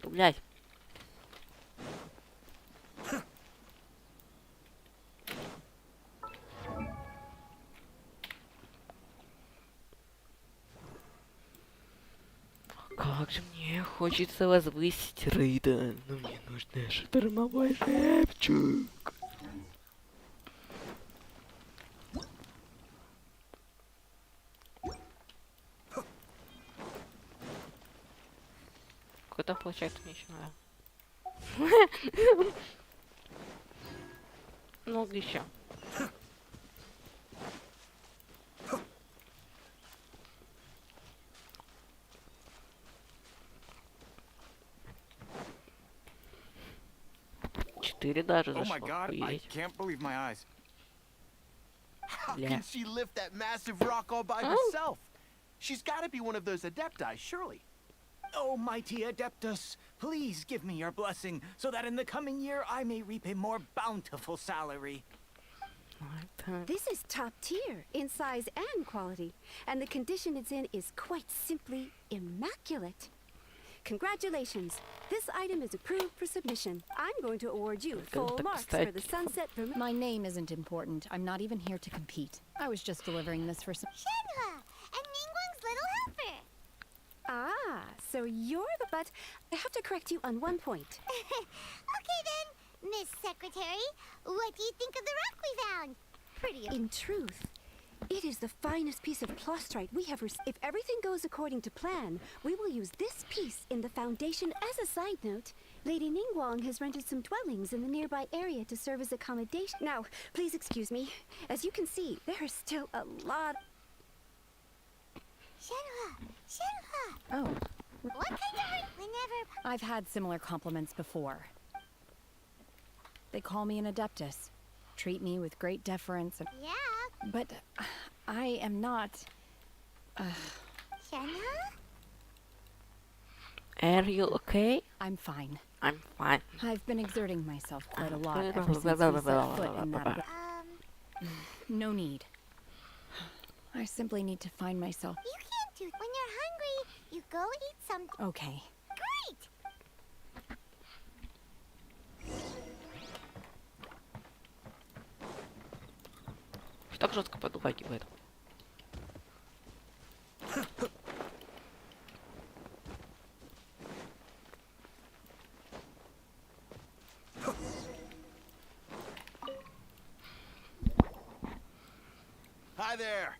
Ну, блядь. Как же мне хочется возвысить рейда, но мне нужен штормовой жемчуг. Куда получается мне еще надо? Много еще. Четыре даже Oh my зашло. god, I Охуеть. can't believe my eyes. How Бля. can she lift that massive rock all by herself? She's got to be one of those adepti, surely. Oh, mighty Adeptus, please give me your blessing so that in the coming year I may reap a more bountiful salary. This is top tier in size and quality, and the condition it's in is quite simply immaculate. Congratulations. This item is approved for submission. I'm going to award you full marks for the sunset. My name isn't important. I'm not even here to compete. I was just delivering this for some. Shenhua and Ningguang's little helper. Ah, so you're the but I have to correct you on one point. Okay then, Miss Secretary, what do you think of the rock we found? Pretty. In truth, it is the finest piece of plostrite we have received. If everything goes according to plan, we will use this piece in the foundation. As a side note, Lady Ningguang has rented some dwellings in the nearby area to serve as accommodation. Now, please excuse me. As you can see, there is still a lot. Shenhua! Oh, What kind of whenever... I've had similar compliments before. They call me an adeptus, treat me with great deference, Yeah? but I am not. Shenhua? Are you okay? I'm fine. I'm fine. I've been exerting myself quite a lot ever since we set foot in that. No need. I simply need to find myself. You can't do... When you're hungry, you go eat something. Okay. Great! Так жестко подлагивает. Hi there.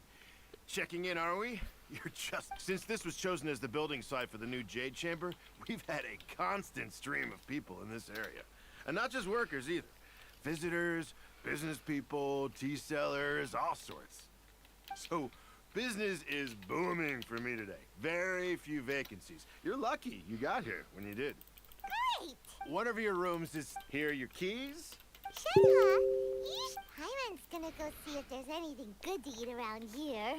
Checking in, are we? You're just... Since this was chosen as the building site for the new Jade Chamber, we've had a constant stream of people in this area. And not just workers either. Visitors, business people, tea sellers, all sorts. So, business is booming for me today. Very few vacancies. You're lucky you got here when you did. Great! One of your rooms is here. Your keys? Shenhua, Hyman's gonna go see if there's anything good to eat around here.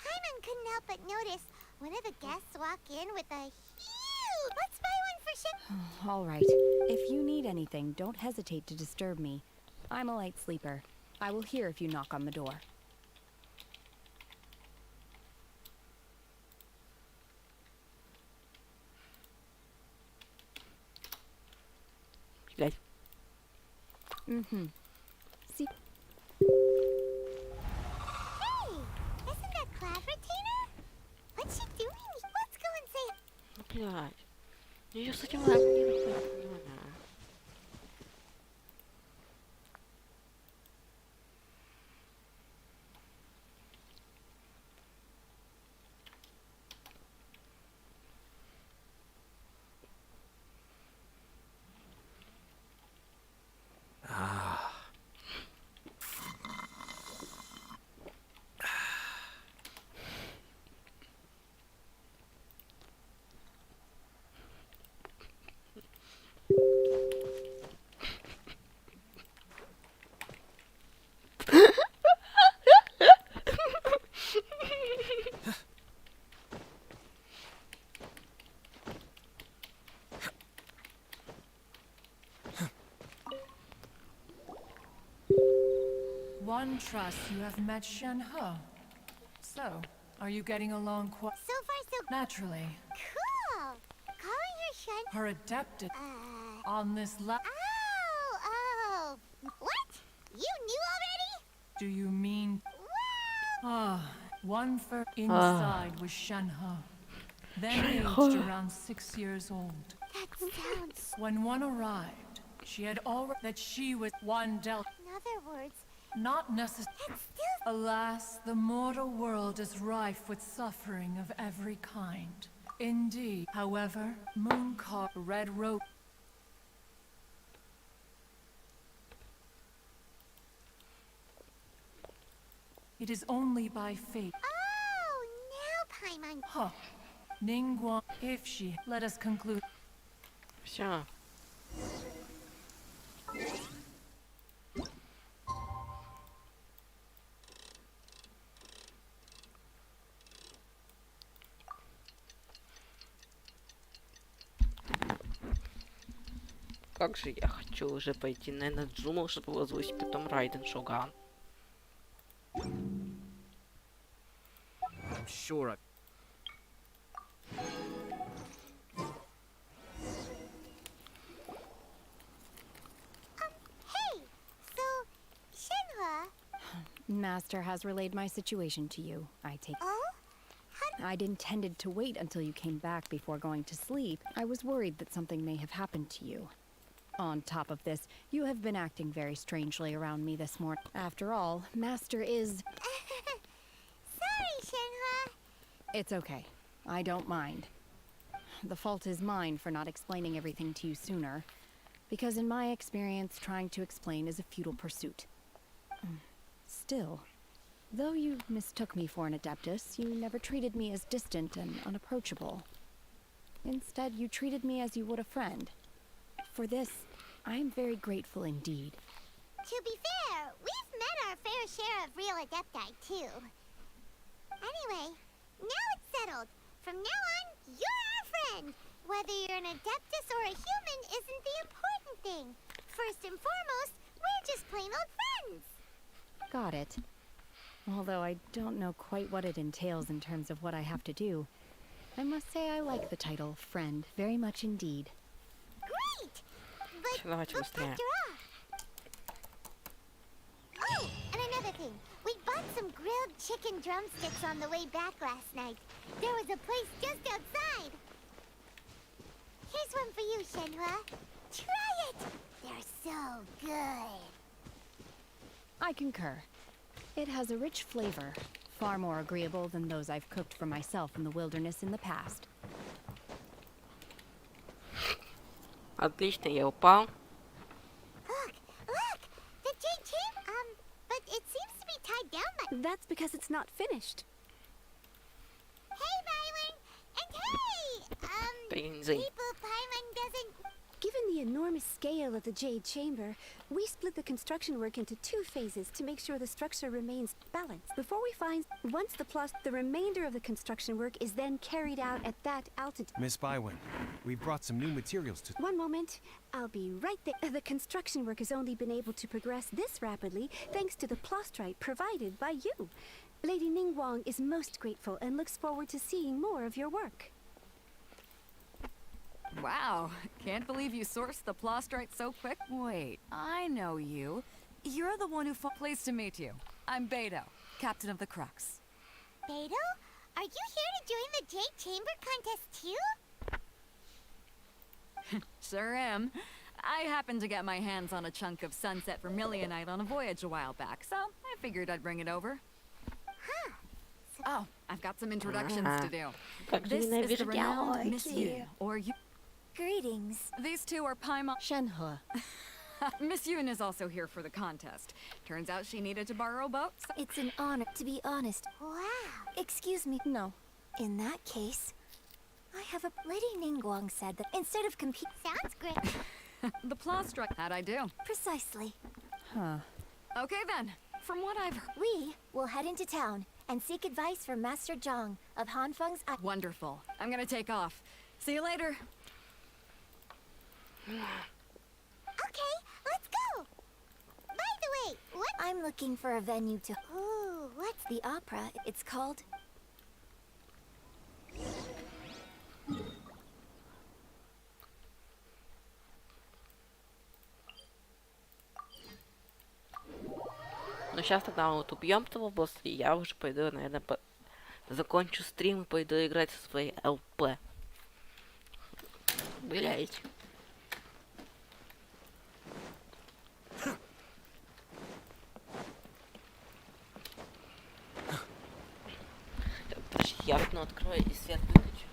Hyman couldn't help but notice one of the guests walk in with a huge... Let's buy one for Shen... All right. If you need anything, don't hesitate to disturb me. I'm a light sleeper. I will hear if you knock on the door. Mm-hmm. See? Hey! Isn't that Claveratina? What's she doing? Let's go and say... Блядь. Ее с этим размером не надо. One trusts you have met Shen He. So, are you getting along quite... So far, so... Naturally. Cool! Calling her Shen... Her adepted... on this Oh! What? You knew already? Do you mean... Wow! One for inside was Shen He. Then aged around 6 years old. That sounds... When one arrived, she had already... that she was one dealt... In other words... Not necessarily. Alas, the mortal world is rife with suffering of every kind. Indeed. However, Mooncar Red Rope. It is only by fate. Oh, now Paimon... Huh. Ningguang, if she... Let us conclude. Всё. Как же я хочу уже пойти на Джумал, чтобы возвысить потом Райден Шоган. I'm sure Hey! So... Shenhua... Master has relayed my situation to you, I take. Oh? I'd intended to wait until you came back before going to sleep. I was worried that something may have happened to you. On top of this, you have been acting very strangely around me this morning. After all, Master is... Sorry, Shenhua. It's okay. I don't mind. The fault is mine for not explaining everything to you sooner. Because in my experience, trying to explain is a futile pursuit. Still, though you mistook me for an adeptus, you never treated me as distant and unapproachable. Instead, you treated me as you would a friend. For this, I am very grateful indeed. To be fair, we've met our fair share of real adepti, too. Anyway, now it's settled. From now on, you're our friend. Whether you're an adeptus or a human isn't the important thing. First and foremost, we're just plain old friends. Got it. Although I don't know quite what it entails in terms of what I have to do, I must say I like the title Friend very much indeed. Great! But Давайте look, быстрее. after all... Oh, and another thing. We bought some grilled chicken drumsticks on the way back last night. There was a place just outside. Here's one for you, Shenhua. Try it! They're so good. I concur. It has a rich flavor, far more agreeable than those I've cooked for myself in the wilderness in the past. Отлично, я упал. Look! The jade chamber... but it seems to be tied down by... That's because it's not finished. Hey, Byron! And hey! Painzy. People Paimon doesn't... Given the enormous scale of the Jade Chamber, we split the construction work into 2 phases to make sure the structure remains balanced. Before we find... Once the remainder of the construction work is then carried out at that altitude. Miss Bywin, we've brought some new materials to... One moment. I'll be right there. The construction work has only been able to progress this rapidly thanks to the plostrite provided by you. Lady Ningguang is most grateful and looks forward to seeing more of your work. Wow, can't believe you sourced the Plostrite so quick. Wait, I know you. You're the one who pleased to meet you. I'm Beto, captain of the Crux. Beto? Are you here to join the Jade Chamber contest too? Sure am. I happened to get my hands on a chunk of sunset vermilionite on a voyage a while back, so I figured I'd bring it over. Huh. Oh, I've got some introductions to do. This is the Oh, renowned Miss Yoon, or you. Greetings. These two are Paimon. Shenhe. Miss Yoon is also here for the contest. Turns out she needed to borrow a boat. So It's an honor, to be honest. Wow. Excuse me. No. In that case, I have a... Lady Ningguang said that instead of compete... Sounds great. the Plostrite. How'd I do? Precisely. Huh. Okay then. From what I've heard. We will head into town and seek advice from Master Zhang of Hanfeng's... Wonderful. I'm gonna take off. See you later. Okay, let's go! By the way, what? I'm looking for a venue to... Ooh, what's the opera? It's called... Ну, сейчас тогда вот убьем того босса, и я уже пойду, наверное, закончу стрим и пойду играть со своей ЛП. Блять. Подожди, я окно открою и свет выключу.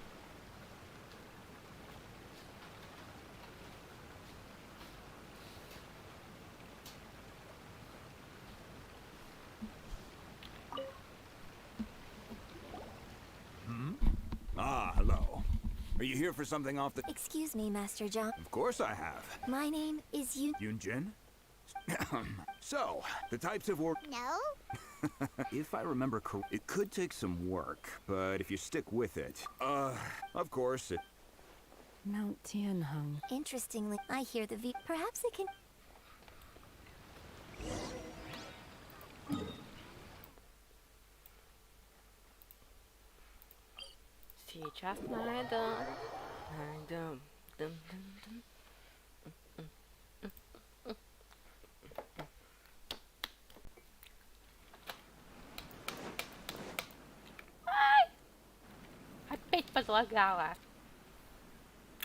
Ah, hello. Are you here for something off the... Excuse me, Master Zhang. Of course I have. My name is Yunjin? So, the types of work... No? If I remember correctly, it could take some work, but if you stick with it... of course it... Mount Tianheng. Interestingly, I hear the Perhaps it can... Сейчас найдем. Дум-дум-дум. Ай! Опять подлагала.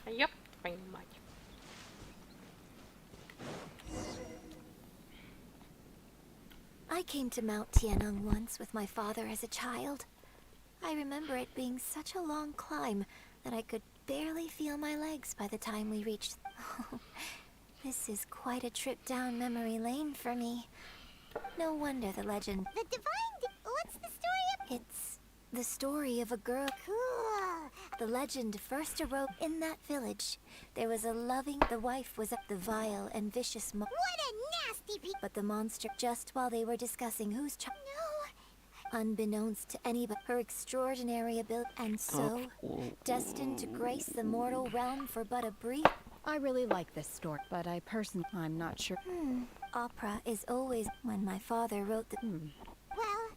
Ёп, твою мать. I came to Mount Tianheng once with my father as a child. I remember it being such a long climb that I could barely feel my legs by the time we reached... This is quite a trip down memory lane for me. No wonder the legend... The divine... What's the story of... It's the story of a girl... Cool. The legend first arose in that village. There was a loving... The wife was the vile and vicious... What a nasty... But the monster... Just while they were discussing whose child... No... Unbeknownst to any but her extraordinary ability, and so, destined to grace the mortal realm for but a brief... I really like this story, but I'm not sure. Opera is always... When my father wrote the... Well...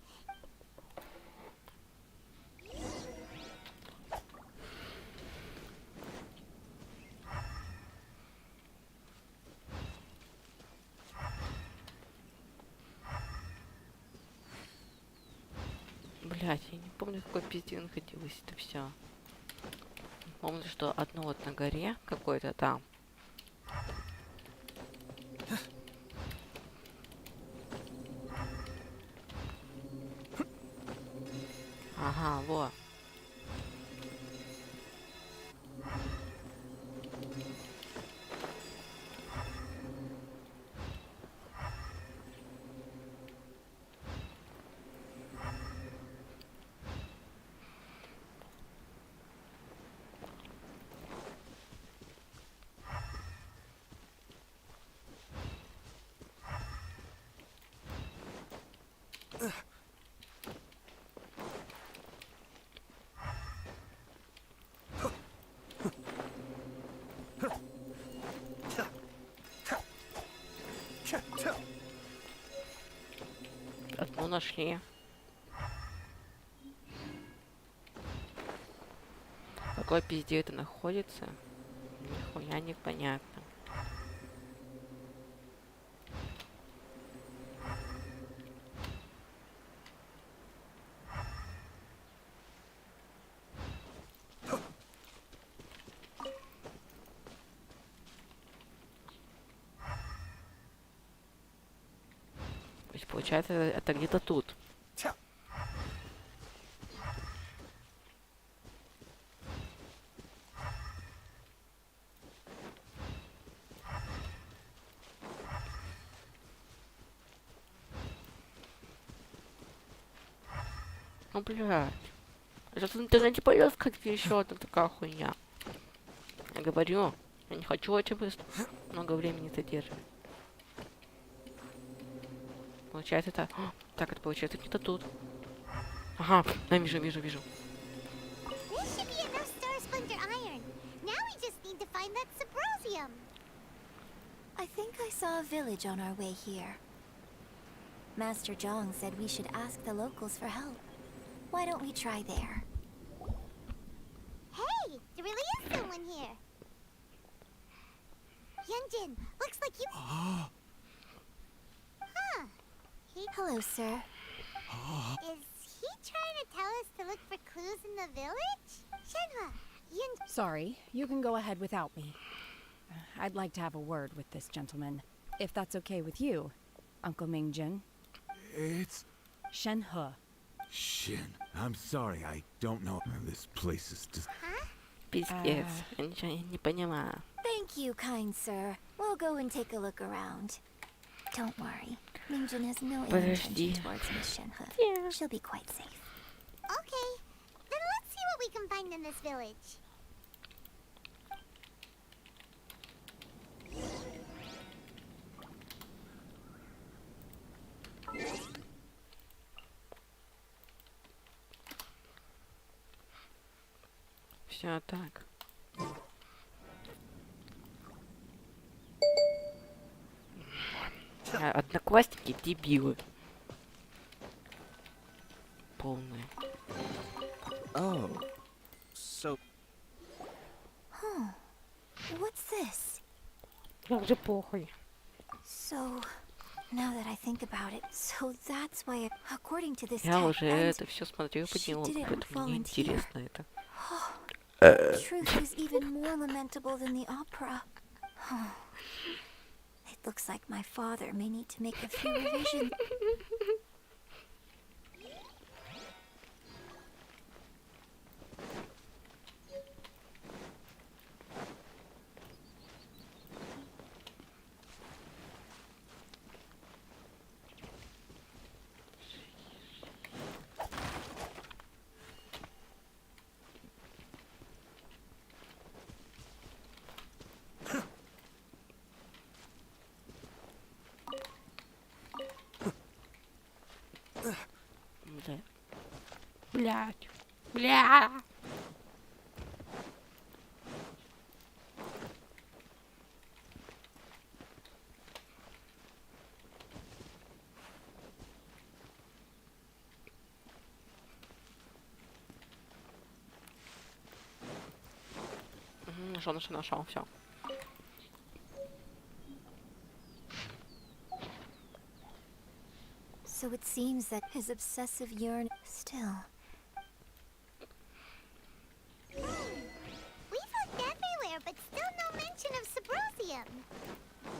Блять, я не помню, какой пиздец находилось это все. Помню, что одно вот на горе какой-то там. Ага, вот. Одну нашли. В какой пизде это находится? Нихуя непонятно. То есть получается это где-то тут. Ну, блядь. Сейчас в интернете появилась как-то еще одна такая хуйня. Я говорю, я не хочу очень быстро. Много времени задерживать. Получается это... Так, это получается где-то тут. Ага, я вижу. This should be enough star splinter iron. Now we just need to find that Sabrosium. I think I saw a village on our way here. Master Zhong said we should ask the locals for help. Why don't we try there? Hey, there really is someone here. Yunjin, looks like you... Huh. Hello, sir. Is he trying to tell us to look for clues in the village? Shenhua, Yunjin... Sorry, you can go ahead without me. I'd like to have a word with this gentleman, if that's okay with you, Uncle Mingjin. It's... Shenhe. Shin. I'm sorry, I don't know. This place is just... Пиздец. Я ничего не понимаю. Thank you, kind sir. We'll go and take a look around. Don't worry. Mingjin has no ill intention towards Miss Shenhe. Yeah. She'll be quite safe. Okay, then let's see what we can find in this village. Все так. Одноклассники дебилы. Полные. Oh. So... Huh. What's this? Как же похуй. So, now that I think about it, so that's why, according to this Я text, уже это все смотрел по делу, поэтому мне интересно это. Truth is even more lamentable than the opera. It looks like my father may need to make a few revisions. Блядь. Бля. Нашел, все. So it seems that his obsessive yearn still. We've looked everywhere, but still no mention of Sabrosium.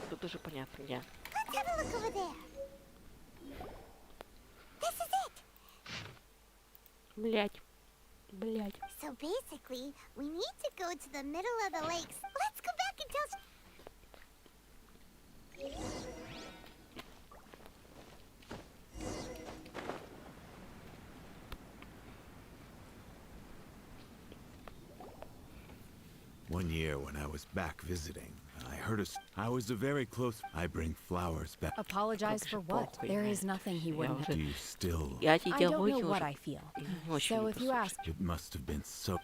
Тут уже понятно, где. Let's have a look over there. This is it. Блять. Блять. So basically, we need to go to the middle of the lakes. Let's go back and tell... One year when I was back visiting, I heard I was a very close... I bring flowers back. Apologize for what? There is nothing he wouldn't have. Do you still... I don't know what I feel. So if you ask... It must have been so...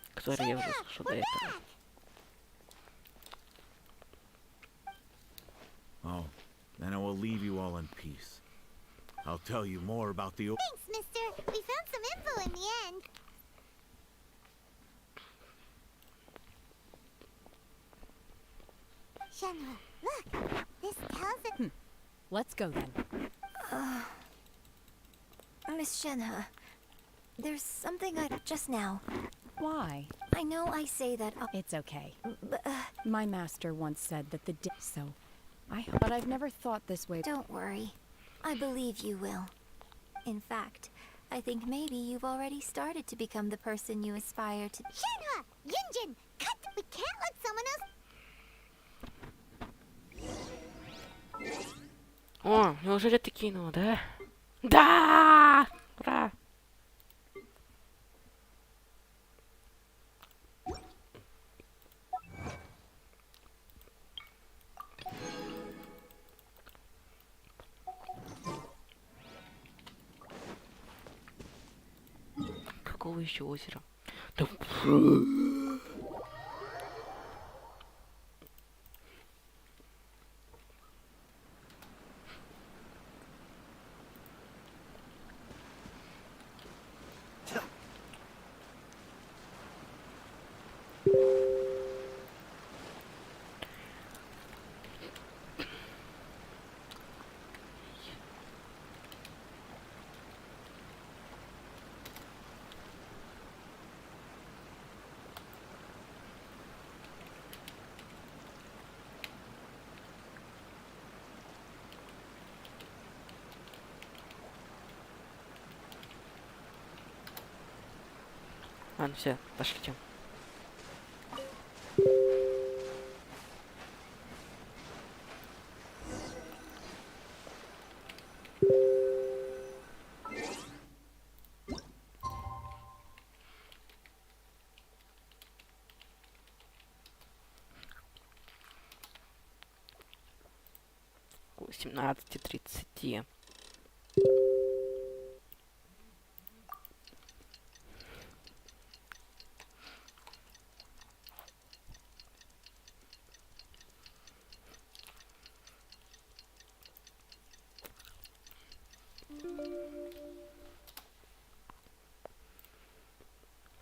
Oh, then I will leave you all in peace. I'll tell you more about the... Thanks, mister. We found some info in the end. Shenhua, look. This tells it. Let's go then. Miss Shenhe, there's something I just now. Why? I know I say that. It's okay. But, My master once said that the so but I've never thought this way. Don't worry. I believe you will. In fact, I think maybe you've already started to become the person you aspire to. Shenhua! Yunjin! Cut! We can't let someone else. О, неужели ты кинул, да? Да! Ура! Какого еще озера? Да... Ладно, все, пошлите. К 18:30.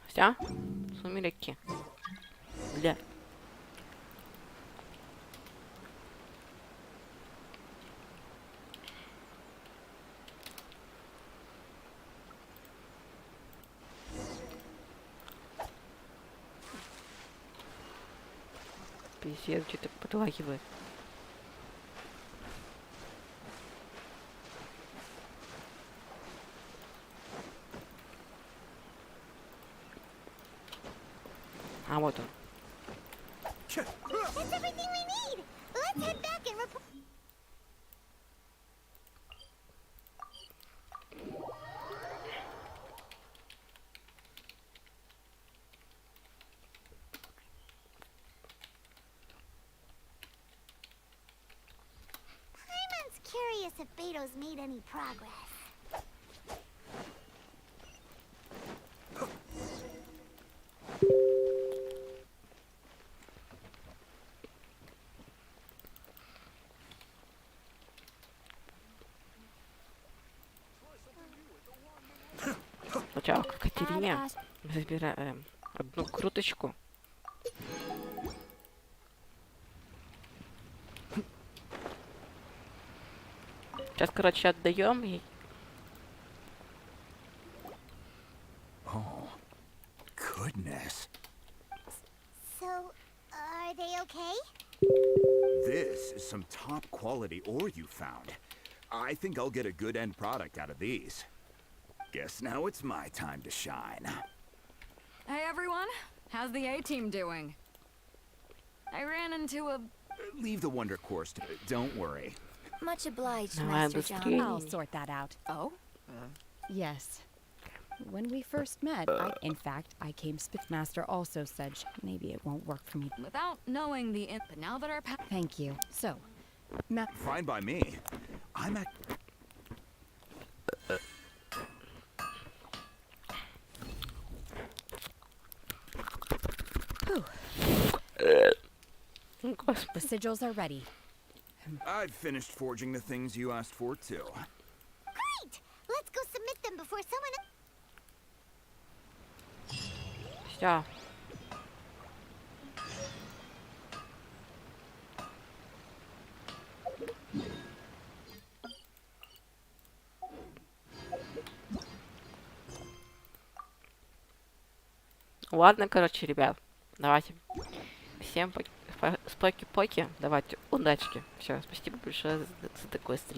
Все? Сумерки. Бля. Пиздец, что-то подлагивает. А вот он. That's everything we need. Let's head back and report. Paimon's curious if Beto's made any progress. Сначала к Катерине забираем одну круточку. Сейчас, короче, отдаем ей. Oh, goodness. So, are they okay? This is some top quality ore you found. I think I'll get a good end product out of these. Guess now it's my time to shine. Hey everyone, how's the A-team doing? I ran into a... Leave the wonder course to... Don't worry. Much obliged, Давай Master John. быстрее. I'll sort that out. Oh? Yes. When we first met, in fact, I came Master also said maybe it won't work for me. Without knowing the but now that our Thank you. So, Fine by me. I'm at... the sigils are ready. I've finished forging the things you asked for, too. Great! Let's go submit them before someone... Все. Ладно, короче, ребят. Давайте. Всем споки-поки. Давайте удачки. Все, спасибо большое за такой стрим.